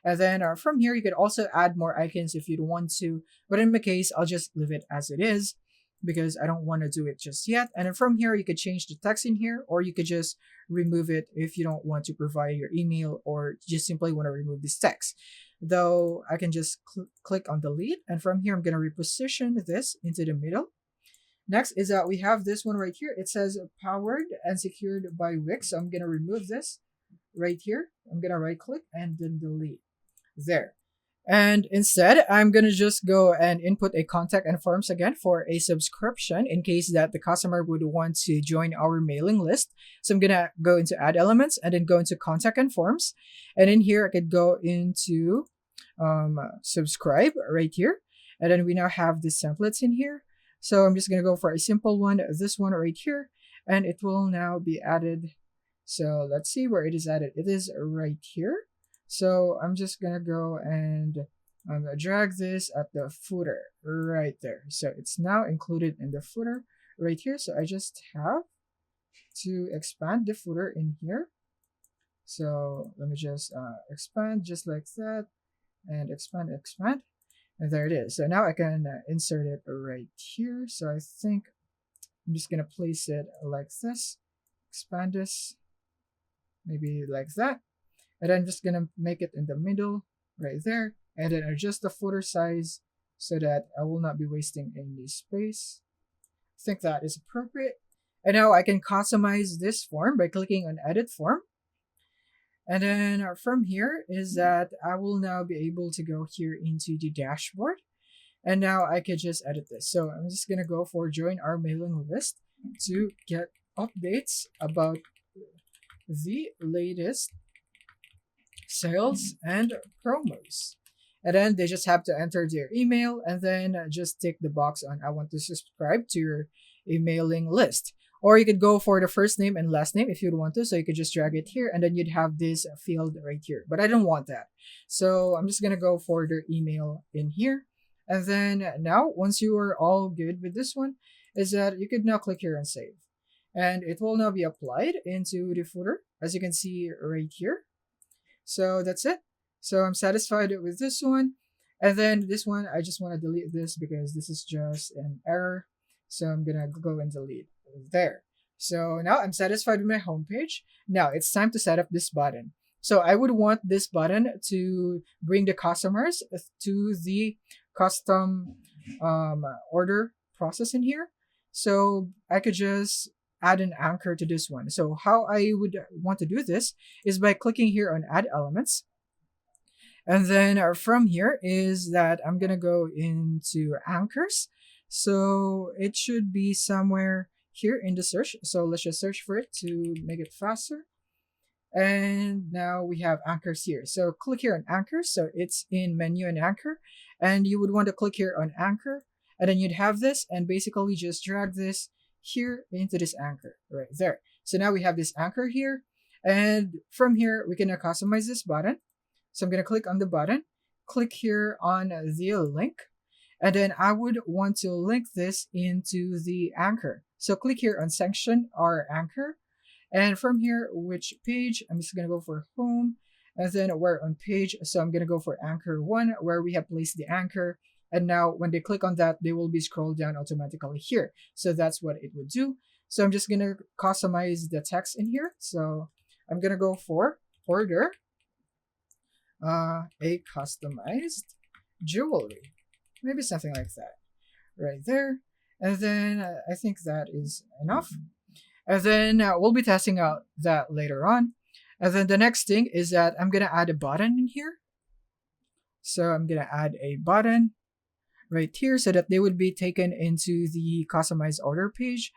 And then from here, you could also add more icons if you'd want to. But in my case, I'll just leave it as it is because I don't want to do it just yet. And then from here, you could change the text in here, or you could just remove it if you don't want to provide your email or just simply want to remove this text. Though I can just click on delete. And from here, I'm going to reposition this into the middle. Next is that we have this one right here. It says powered and secured by WIX. So I'm going to remove this right here. I'm going to right click and then delete. There. And instead, I'm going to just go and input a contact and forms again for a subscription in case that the customer would want to join our mailing list. So I'm going to go into add elements and then go into contact and forms. And in here, I could go into subscribe right here. And then we now have the templates in here. So I'm just going to go for a simple one, this one right here, and it will now be added. So let's see where it is added. It is right here. So I'm just going to go and drag this at the footer right there. So it's now included in the footer right here. So I just have to expand the footer in here. So let me just expand just like that and expand. And there it is. So now I can insert it right here. So I think I'm just going to place it like this, expand this, maybe like that. And I'm just going to make it in the middle right there. And then adjust the footer size so that I will not be wasting any space. I think that is appropriate. And now I can customize this form by clicking on edit form. And then from here is that I will now be able to go here into the dashboard. And now I could just edit this. So I'm just going to go for join our mailing list to get updates about the latest sales and promos. And then they just have to enter their email and then just tick the box on I want to subscribe to your emailing list. Or you could go for the first name and last name if you'd want to. So you could just drag it here and then you'd have this field right here. But I don't want that. So I'm just going to go for their email in here. And then now, once you are all good with this one, is that you could now click here and save. And it will now be applied into the footer, as you can see right here. So that's it. So I'm satisfied with this one. And then this one, I just want to delete this because this is just an error. So I'm going to go and delete there. So now I'm satisfied with my homepage. Now it's time to set up this button. So I would want this button to bring the customers to the custom order process in here. So I could just add an anchor to this one. So how I would want to do this is by clicking here on add elements. And then from here is that I'm going to go into anchors. So it should be somewhere here in the search. So let's just search for it to make it faster. And now we have anchors here. So click here on anchors. So it's in menu and anchor. And you would want to click here on anchor. And then you'd have this and basically just drag this here into this anchor right there. So now we have this anchor here. And from here, we can now customize this button. So I'm going to click on the button, click here on the link. And then I would want to link this into the anchor. So click here on section or anchor. And from here, which page? I'm just going to go for home. And then we're on page. So I'm going to go for anchor 1 where we have placed the anchor. And now when they click on that, they will be scrolled down automatically here. So that's what it would do. So I'm just going to customize the text in here. So I'm going to go for order a customized jewelry. Maybe something like that right there. And then I think that is enough. And then we'll be testing out that later on. And then the next thing is that I'm gonna add a button in here. So I'm gonna add a button right here so that they would be taken into the customized order page.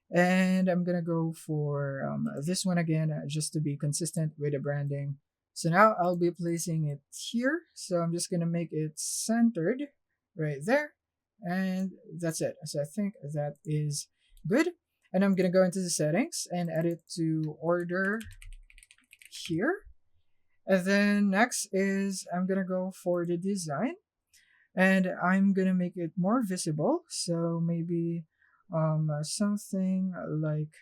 And I'm gonna go for this one again, just to be consistent with the branding. So now I'll be placing it here. So I'm just gonna make it centered right there. And that's it. So I think that is good. And I'm gonna go into the settings and edit to order here. And then next is I'm gonna go for the design, and I'm gonna make it more visible. So maybe something like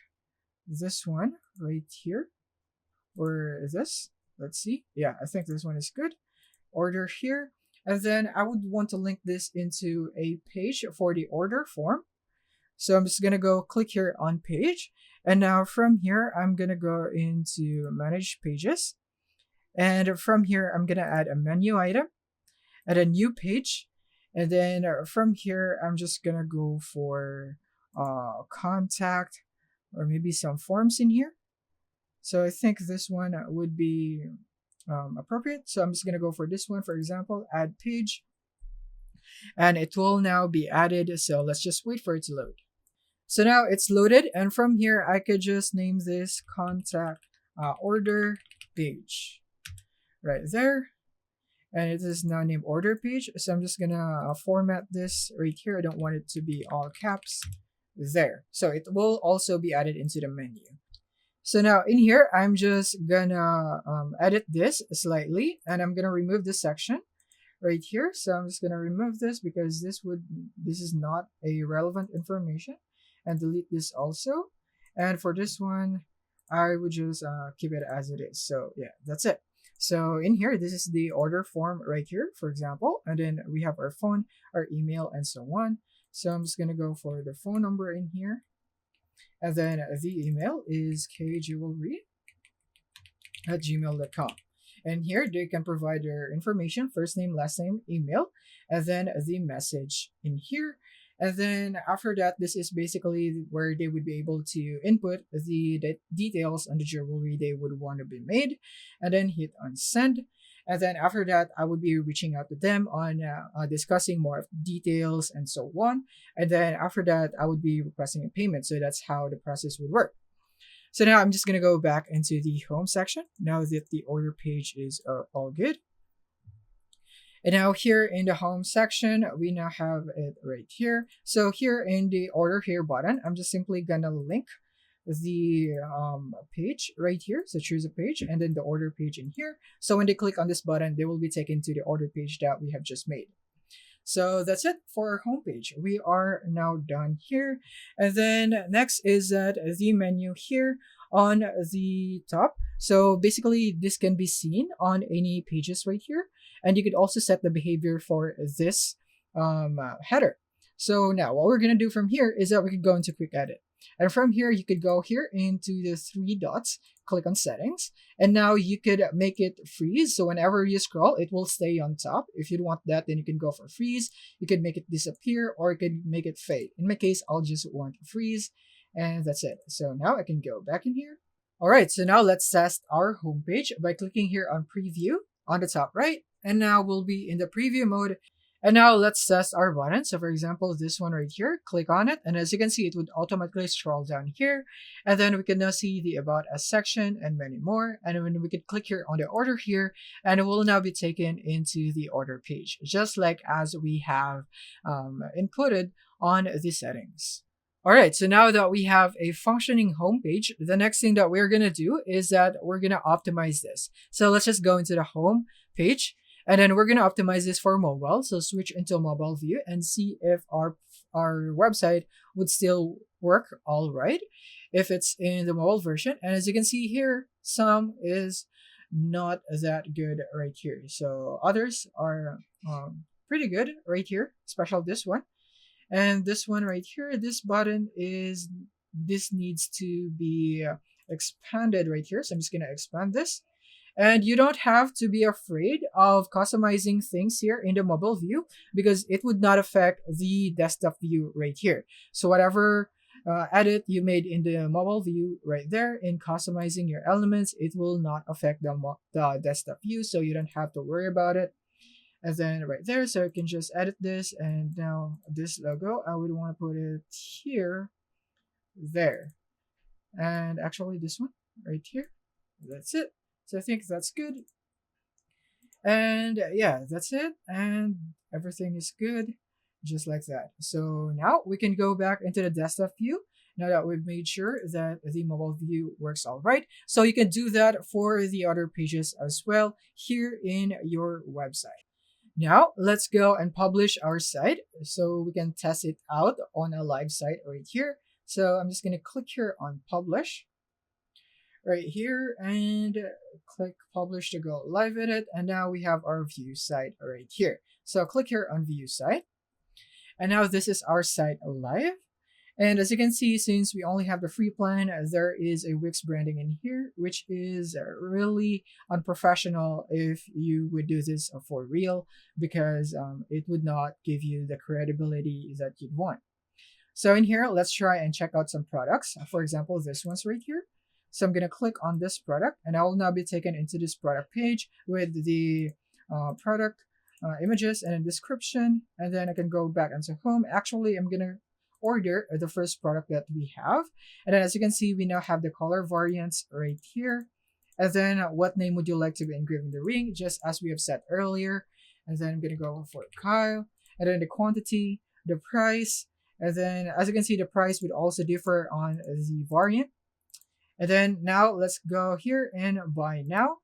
this one right here, or this. Let's see. Yeah, I think this one is good. Order here. And then I would want to link this into a page for the order form. So I'm just gonna go click here on page. And now from here, I'm gonna go into manage pages. And from here, I'm gonna add a menu item, add a new page. And then from here, I'm just gonna go for contact, or maybe some forms in here. So I think this one would be appropriate. So I'm just gonna go for this one, for example, add page, and it will now be added. So let's just wait for it to load. So now it's loaded, and from here I could just name this contact order page right there. And it is now named order page. So I'm just gonna format this right here. I don't want it to be all caps there. So it will also be added into the menu. So now in here, I'm just gonna edit this slightly, and I'm gonna remove this section right here. So I'm just gonna remove this because this is not a relevant information, and delete this also. And for this one, I would just keep it as it is. So yeah, that's it. So in here, this is the order form right here, for example, and then we have our phone, our email, and so on. So I'm just gonna go for the phone number in here, and then the email is kjewelry@gmail.com. And here they can provide their information, first name, last name, email, and then the message in here. And then after that, this is basically where they would be able to input the details on the jewelry they would want to be made, and then hit on send. And then after that, I would be reaching out to them on discussing more details and so on. And then after that, I would be requesting a payment. So that's how the process would work. So now I'm just going to go back into the home section now that the order page is all good. And now here in the home section, we now have it right here. So here in the order here button, I'm just simply gonna link the page right here. So choose a page and then the order page in here. So when they click on this button, they will be taken to the order page that we have just made. So that's it for our homepage. We are now done here. And then next is that the menu here on the top. So basically this can be seen on any pages right here. And you could also set the behavior for this header. So now what we're going to do from here is that we could go into quick edit. And from here, you could go here into the three dots, click on settings, and now you could make it freeze. So whenever you scroll, it will stay on top. If you want that, then you can go for freeze. You could make it disappear, or you could make it fade. In my case, I'll just want freeze, and that's it. So now I can go back in here. All right, so now let's test our homepage by clicking here on preview on the top right. And now we'll be in the preview mode. And now let's test our button. So for example, this one right here, click on it. And as you can see, it would automatically scroll down here. And then we can now see the About Us section and many more. And then we could click here on the order here, and it will now be taken into the order page, just like as we have inputted on the settings. All right, so now that we have a functioning homepage, the next thing that we're going to do is that we're going to optimize this. So let's just go into the home page. And then we're going to optimize this for mobile. So switch into mobile view and see if our website would still work all right if it's in the mobile version. And as you can see here, some is not that good right here. So others are pretty good right here, especially this one. And this one right here, this button this needs to be expanded right here. So I'm just going to expand this. And you don't have to be afraid of customizing things here in the mobile view because it would not affect the desktop view right here. So whatever edit you made in the mobile view right there. In customizing your elements, it will not affect the desktop view, so you don't have to worry about it. And then right there, so I can just edit this. And now this logo, I would want to put it here, there, and actually this one right here. That's it. So I think that's good. And yeah, that's it. And everything is good, just like that. So now we can go back into the desktop view now that we've made sure that the mobile view works all right. So you can do that for the other pages as well here in your website. Now let's go and publish our site so we can test it out on a live site right here. So I'm just going to click here on publish right here and click publish to go live with it. And now we have our view site right here. So click here on view site. And now this is our site live. And as you can see, since we only have the free plan, there is a Wix branding in here, which is really unprofessional if you would do this for real, because it would not give you the credibility that you'd want. So in here, let's try and check out some products. For example, this one's right here. So I'm going to click on this product, and I will now be taken into this product page with the product images and a description. And then I can go back into home. Actually, I'm going to order the first product that we have. And then as you can see, we now have the color variants right here. And then what name would you like to be engraved in the ring, just as we have said earlier. And then I'm going to go for Kyle. And then the quantity, the price. And then as you can see, the price would also differ on the variant. And then now let's go here and buy now.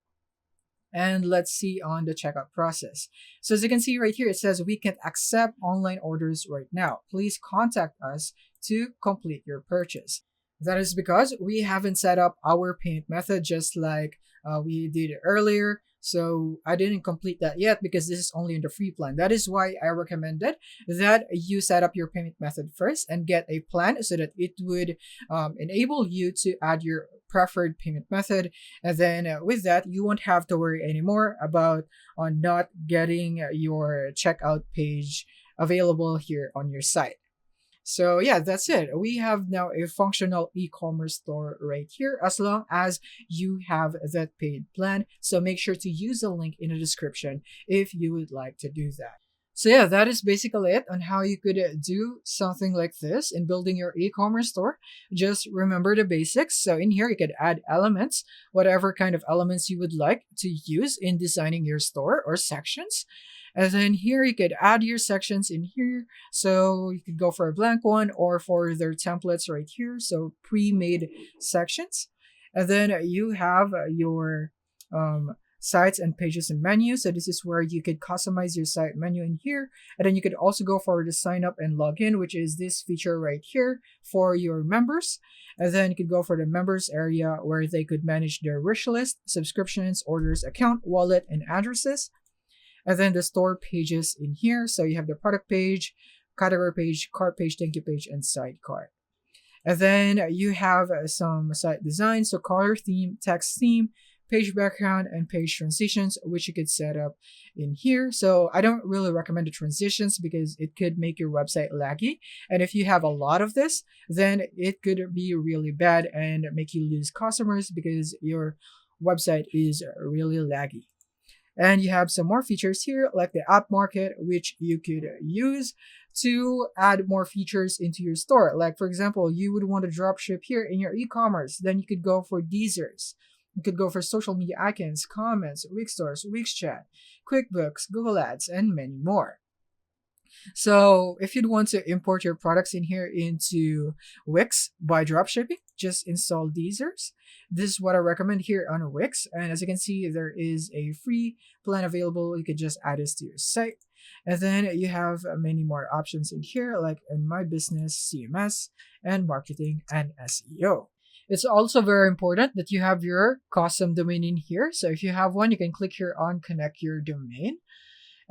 And let's see on the checkout process. So as you can see right here, it says we can accept online orders right now. Please contact us to complete your purchase. That is because we haven't set up our payment method just like we did earlier. So I didn't complete that yet because this is only in the free plan. That is why I recommended that you set up your payment method first and get a plan so that it would enable you to add your preferred payment method. And then with that, you won't have to worry anymore about not getting your checkout page available here on your site. So yeah, that's it. We have now a functional e-commerce store right here as long as you have that paid plan. So make sure to use the link in the description if you would like to do that. So yeah, that is basically it on how you could do something like this in building your e-commerce store. Just remember the basics. So in here, you could add elements, whatever kind of elements you would like to use in designing your store or sections. And then here you could add your sections in here. So you could go for a blank one or for their templates right here. So pre-made sections. And then you have your sites and pages and menus. So this is where you could customize your site menu in here. And then you could also go for the sign up and log in, which is this feature right here for your members. And then you could go for the members area where they could manage their wish list, subscriptions, orders, account, wallet, and addresses. And then the store pages in here. So you have the product page, category page, cart page, thank you page, and sidecar. And then you have some site design. So color theme, text theme, page background, and page transitions, which you could set up in here. So I don't really recommend the transitions because it could make your website laggy. And if you have a lot of this, then it could be really bad and make you lose customers because your website is really laggy. And you have some more features here like the app market, which you could use to add more features into your store. Like for example, you would want to drop ship here in your e-commerce. Then you could go for teasers. You could go for social media icons, comments, Wix stores, Wix chat, QuickBooks, Google Ads, and many more. So if you'd want to import your products in here into Wix by dropshipping, just install teasers. This is what I recommend here on Wix. And as you can see, there is a free plan available. You can just add this to your site. And then you have many more options in here, like in My Business, CMS, and marketing and SEO. It's also very important that you have your custom domain in here. So if you have one, you can click here on connect your domain.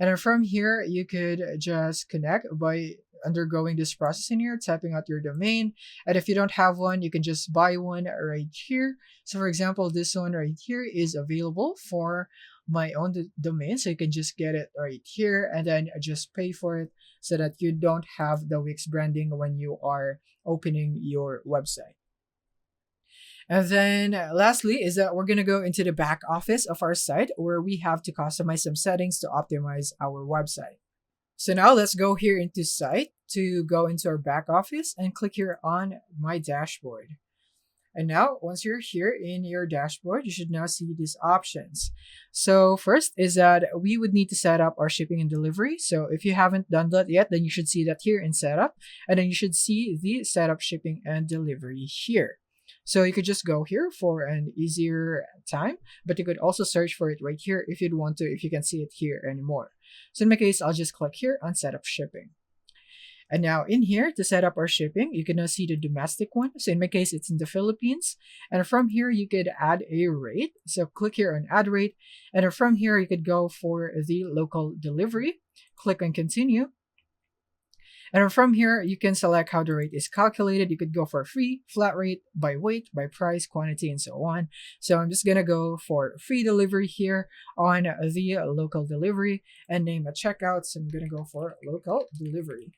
And then from here, you could just connect by undergoing this process in here, typing out your domain. And if you don't have one, you can just buy one right here. So for example, this one right here is available for my own domain. So you can just get it right here and then just pay for it so that you don't have the Wix branding when you are opening your website. And then lastly is that we're going to go into the back office of our site where we have to customize some settings to optimize our website. So now let's go here into site to go into our back office and click here on my dashboard. And now once you're here in your dashboard, you should now see these options. So first is that we would need to set up our shipping and delivery. So if you haven't done that yet, then you should see that here in setup. And then you should see the setup shipping and delivery here. So you could just go here for an easier time, but you could also search for it right here if you'd want to, if you can see it here anymore. So in my case, I'll just click here on setup shipping. And now in here to set up our shipping, you can now see the domestic one. So in my case, it's in the Philippines. And from here, you could add a rate. So click here on add rate. And from here, you could go for the local delivery. Click on continue. And from here, you can select how the rate is calculated. You could go for free, flat rate, by weight, by price, quantity, and so on. So I'm just going to go for free delivery here on the local delivery and name a checkout. So I'm going to go for local delivery.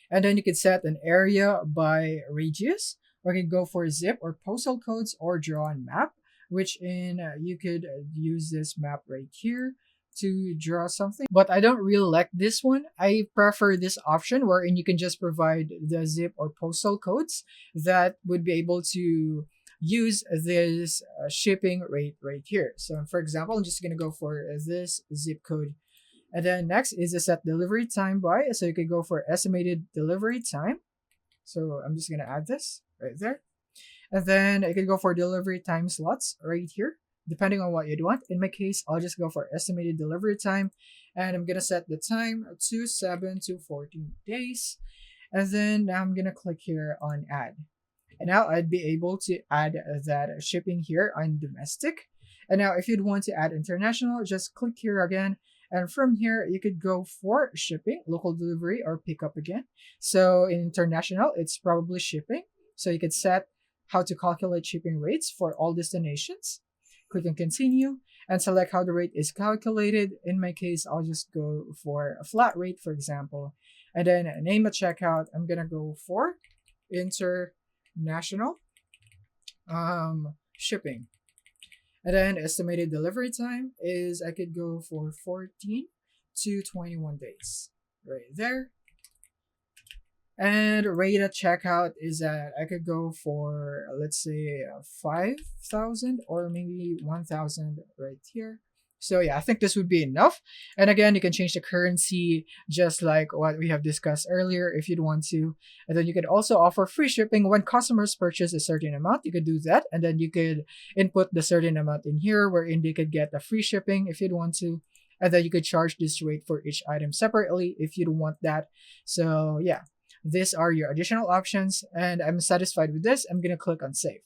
And then you could set an area by radius, or you could go for zip or postal codes or drawn map, which you could use this map right here to draw something. But I don't really like this one. I prefer this option wherein you can just provide the zip or postal codes that would be able to use this shipping rate right here. So for example, I'm just going to go for this zip code. And then next is a set delivery time by. So you could go for estimated delivery time. So I'm just going to add this right there. And then I could go for delivery time slots right here, depending on what you'd want. In my case, I'll just go for estimated delivery time. And I'm going to set the time to 7 to 14 days. And then now I'm going to click here on add. And now I'd be able to add that shipping here on domestic. And now if you'd want to add international, just click here again. And from here, you could go for shipping, local delivery, or pickup again. So in international, it's probably shipping. So you could set how to calculate shipping rates for all destinations. Click on continue and select how the rate is calculated. In my case, I'll just go for a flat rate, for example. And then name a checkout. I'm going to go for international shipping. And then estimated delivery time is I could go for 14 to 21 days right there. And rate at checkout is that I could go for, let's say, 5,000 or maybe 1,000 right here. So yeah, I think this would be enough. And again, you can change the currency just like what we have discussed earlier if you'd want to. And then you could also offer free shipping when customers purchase a certain amount. You could do that. And then you could input the certain amount in here wherein they could get the free shipping if you'd want to. And then you could charge this rate for each item separately if you don't want that. So yeah, these are your additional options. And I'm satisfied with this. I'm going to click on save.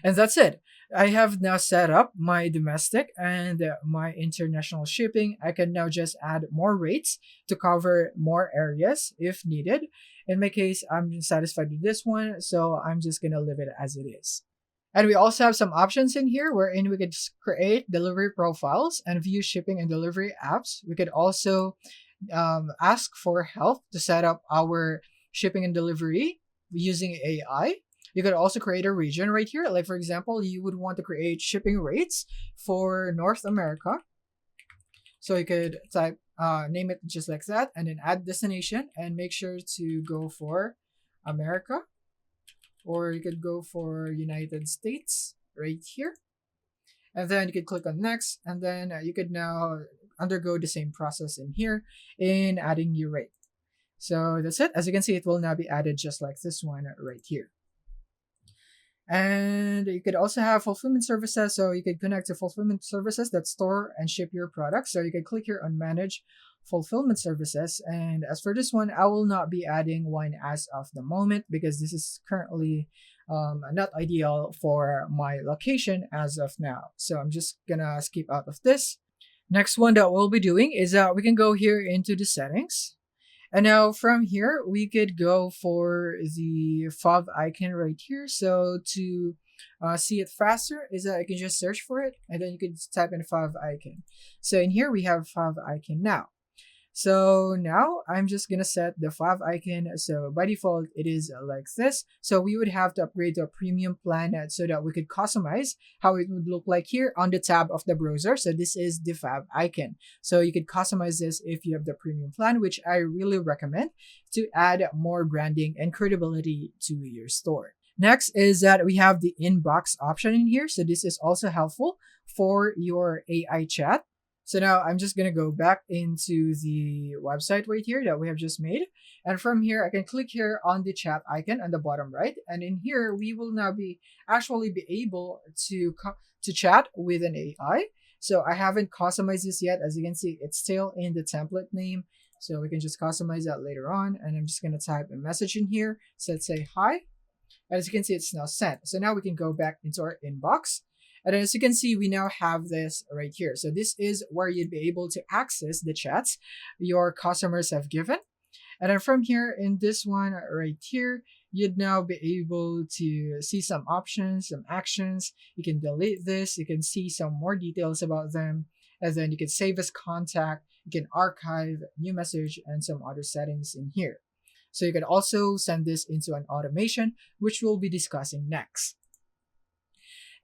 And that's it. I have now set up my domestic and my international shipping. I can now just add more rates to cover more areas if needed. In my case, I'm satisfied with this one, so I'm just going to leave it as it is. And we also have some options in here wherein we could create delivery profiles and view shipping and delivery apps. We could also ask for help to set up our shipping and delivery using AI. You could also create a region right here. Like for example, you would want to create shipping rates for North America. So you could type, name it just like that, and then add destination and make sure to go for America. Or you could go for United States right here. And then you could click on next, and then you could now undergo the same process in here in adding your rate. So that's it. As you can see, it will now be added just like this one right here. And you could also have fulfillment services. So you could connect to fulfillment services that store and ship your products. So you can click here on manage fulfillment services. And as for this one, I will not be adding one as of the moment because this is currently not ideal for my location as of now. So I'm just gonna skip out of this. Next one that we'll be doing is that we can go here into the settings. And now from here, we could go for the fob icon right here. So to see it faster is that I can just search for it and then you can type in fob icon. So in here we have fob icon now. So now I'm just gonna set the fob icon. So by default, it is like this. So we would have to upgrade to a premium plan so that we could customize how it would look like here on the tab of the browser. So this is the fob icon. So you could customize this if you have the premium plan, which I really recommend to add more branding and credibility to your store. Next is that we have the inbox option in here. So this is also helpful for your AI chat. So now I'm just going to go back into the website right here that we have just made. And from here, I can click here on the chat icon on the bottom right. And in here, we will now be able to chat with an AI. So I haven't customized this yet. As you can see, it's still in the template name. So we can just customize that later on. And I'm just going to type a message in here. So let's say hi. As you can see, it's now sent. So now we can go back into our inbox. And as you can see, we now have this right here. So this is where you'd be able to access the chats your customers have given. And then from here in this one right here, you'd now be able to see some options, some actions. You can delete this. You can see some more details about them. And then you can save as contact. You can archive, new message, and some other settings in here. So you can also send this into an automation, which we'll be discussing next.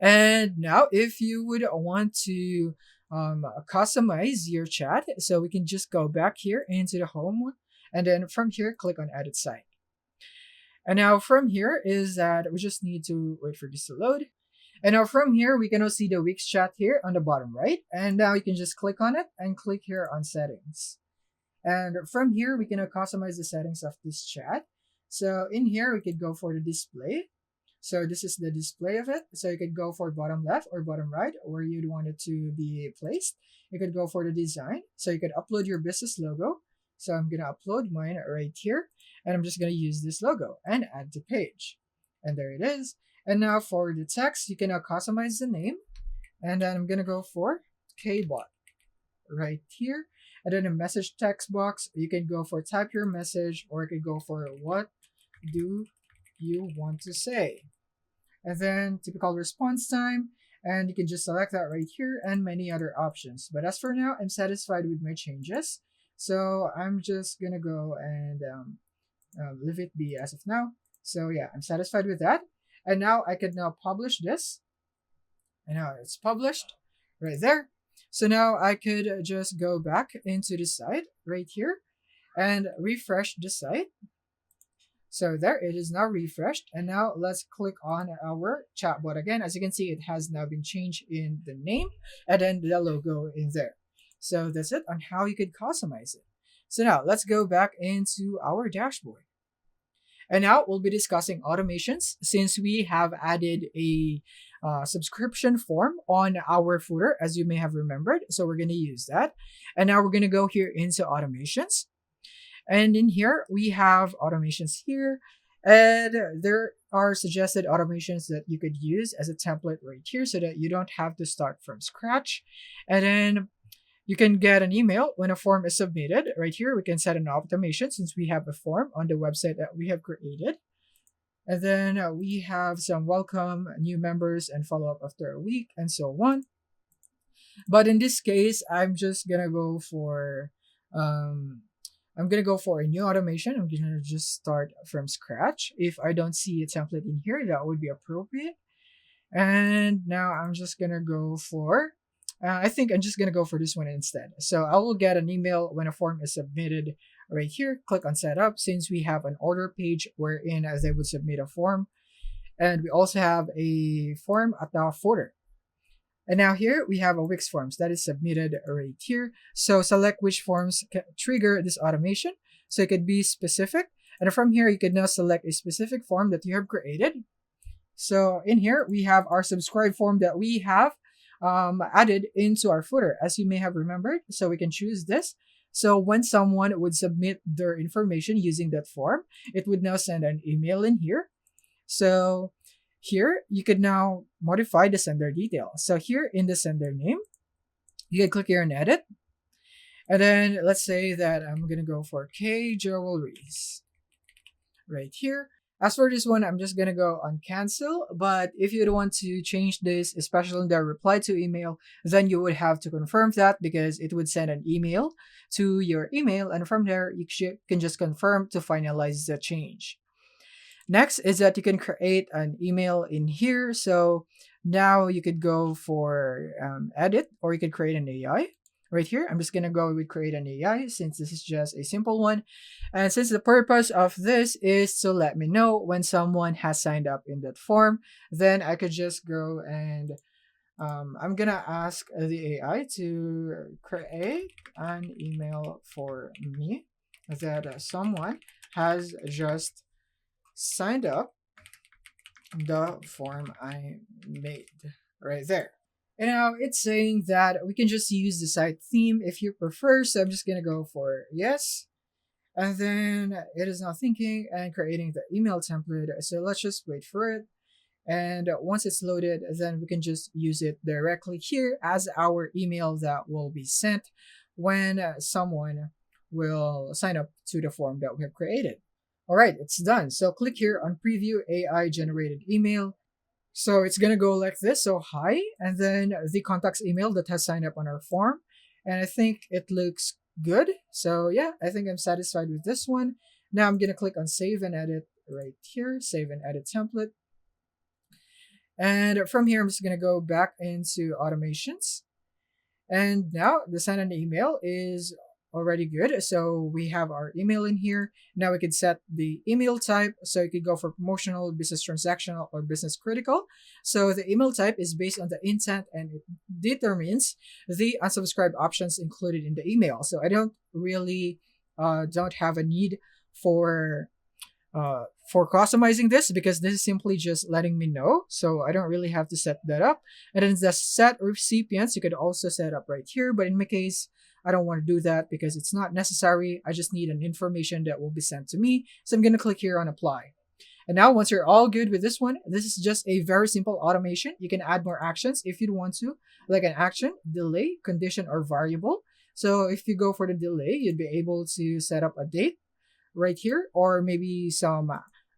And now if you would want to customize your chat, so we can just go back here into the home and then from here, click on edit site. And now from here is that we just need to wait for this to load. And now from here, we can now see the WIX chat here on the bottom right. And now you can just click on it and click here on settings. And from here, we can now customize the settings of this chat. So in here, we could go for the display. So this is the display of it. So you could go for bottom left or bottom right, where you'd want it to be placed. You could go for the design. So you could upload your business logo. So I'm going to upload mine right here. And I'm just going to use this logo and add to page. And there it is. And now for the text, you can now customize the name. And then I'm going to go for KBot right here. And then a message text box, you can go for type your message, or you could go for what do you want to say. And then typical response time, and you can just select that right here and many other options. But as for now, I'm satisfied with my changes. So I'm just gonna go and leave it be as of now. So yeah, I'm satisfied with that. And now I can now publish this. And now it's published right there. So now I could just go back into the site right here and refresh the site. So there it is now refreshed. And now let's click on our chatbot again. As you can see, it has now been changed in the name and then the logo in there. So that's it on how you could customize it. So now let's go back into our dashboard. And now we'll be discussing automations since we have added a subscription form on our footer, as you may have remembered. So we're going to use that. And now we're going to go here into automations. And in here, we have automations here. And there are suggested automations that you could use as a template right here so that you don't have to start from scratch. And then you can get an email when a form is submitted. Right here, we can set an automation since we have a form on the website that we have created. And then we have some welcome new members and follow up after a week and so on. But in this case, I'm just gonna go for a new automation. I'm gonna just start from scratch. If I don't see a template in here, that would be appropriate. And now I'm just gonna go for I think I'm just going to go for this one instead. So I will get an email when a form is submitted right here. Click on setup since we have an order page wherein they would submit a form. And we also have a form at the footer. And now here we have a WIX forms that is submitted right here. So select which forms can trigger this automation. So it could be specific. And from here, you can now select a specific form that you have created. So in here, we have our subscribe form that we have added into our footer, as you may have remembered. So we can choose this. So when someone would submit their information using that form, it would now send an email in here. So here you could now modify the sender detail. So here in the sender name, You can click here and edit. And then let's say that I'm going to go for K Jewelries right here. As for this one, I'm just going to go on cancel. But if you want to change this, especially in the reply to email, then you would have to confirm that because it would send an email to your email. And from there, you can just confirm to finalize the change. Next is that you can create an email in here. So now you could go for edit, or you could create an AI. Right here, I'm just going to go with create an AI since this is just a simple one. And since the purpose of this is to let me know when someone has signed up in that form, then I could just go and I'm going to ask the AI to create an email for me that someone has just signed up the form I made right there. And now it's saying that we can just use the site theme if you prefer. So I'm just going to go for yes. And then it is now thinking and creating the email template. So let's just wait for it. And once it's loaded, then we can just use it directly here as our email that will be sent when someone will sign up to the form that we have created. All right, it's done. So click here on preview AI generated email. So it's going to go like this. So hi, and then the contact's email that has signed up on our form. And I think it looks good. So yeah, I think I'm satisfied with this one. Now I'm going to click on save and edit right here, save and edit template. And from here, I'm just going to go back into automations. And now the send an email is already good. So we have our email in here. Now we could set the email type. So you could go for promotional, business transactional, or business critical. So the email type is based on the intent and it determines the unsubscribe options included in the email. So I don't really don't have a need for customizing this because this is simply just letting me know. So I don't really have to set that up. And then the set recipients, you could also set up right here. But in my case, I don't want to do that because it's not necessary. I just need an information that will be sent to me. So I'm going to click here on apply. And now once you're all good with this one, this is just a very simple automation. You can add more actions if you want to, like an action, delay, condition, or variable. So if you go for the delay, you'd be able to set up a date right here, or maybe some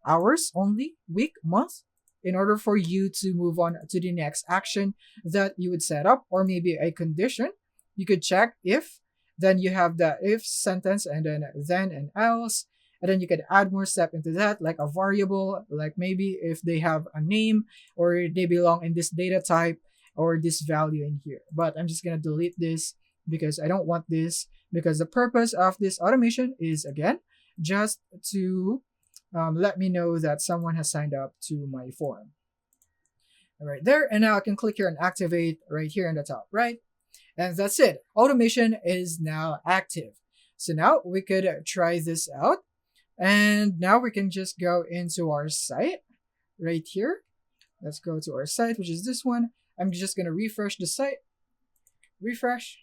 hours only, week, month, in order for you to move on to the next action that you would set up, or maybe a condition. You could check if, then you have the if sentence, and then and else, and then you could add more step into that, like a variable, like maybe if they have a name or they belong in this data type or this value in here. But I'm just gonna delete this because I don't want this, because the purpose of this automation is again just to let me know that someone has signed up to my form. All right there, and now I can click here and activate right here in the top right. And that's it. Automation is now active. So now we could try this out. And now we can just go into our site right here. Let's go to our site, which is this one. I'm just going to refresh the site. Refresh.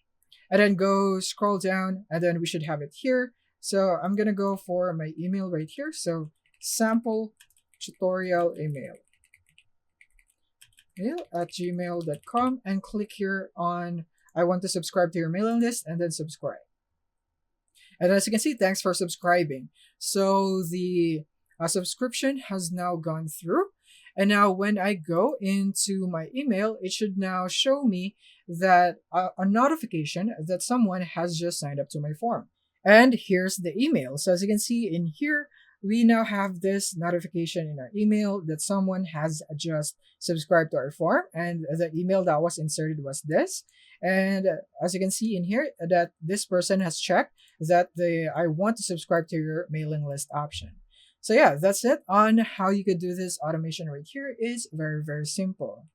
And then go scroll down. And then we should have it here. So I'm going to go for my email right here. So sample tutorial email at gmail.com, and click here on I want to subscribe to your mailing list, and then subscribe. And as you can see, thanks for subscribing. So the subscription has now gone through. And now when I go into my email, it should now show me that a notification that someone has just signed up to my form. And here's the email. So as you can see in here, we now have this notification in our email that someone has just subscribed to our form, and the email that was inserted was this. And as you can see in here, that this person has checked that I want to subscribe to your mailing list option. So yeah, that's it on how you could do this automation right here. Is very, very simple.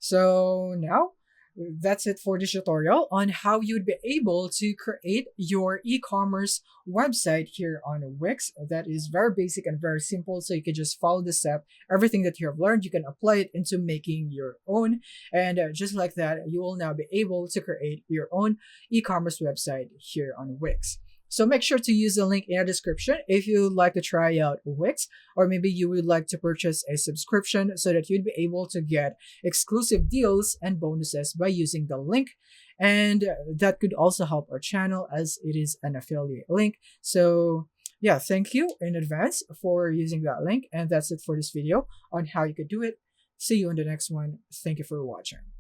So now that's it for this tutorial on how you'd be able to create your e-commerce website here on Wix. That is very basic and very simple. So you can just follow the step. Everything that you have learned, you can apply it into making your own. And just like that, you will now be able to create your own e-commerce website here on Wix. So make sure to use the link in the description if you would like to try out Wix, or maybe you would like to purchase a subscription so that you'd be able to get exclusive deals and bonuses by using the link. And that could also help our channel as it is an affiliate link. So yeah, thank you in advance for using that link. And that's it for this video on how you could do it. See you in the next one. Thank you for watching.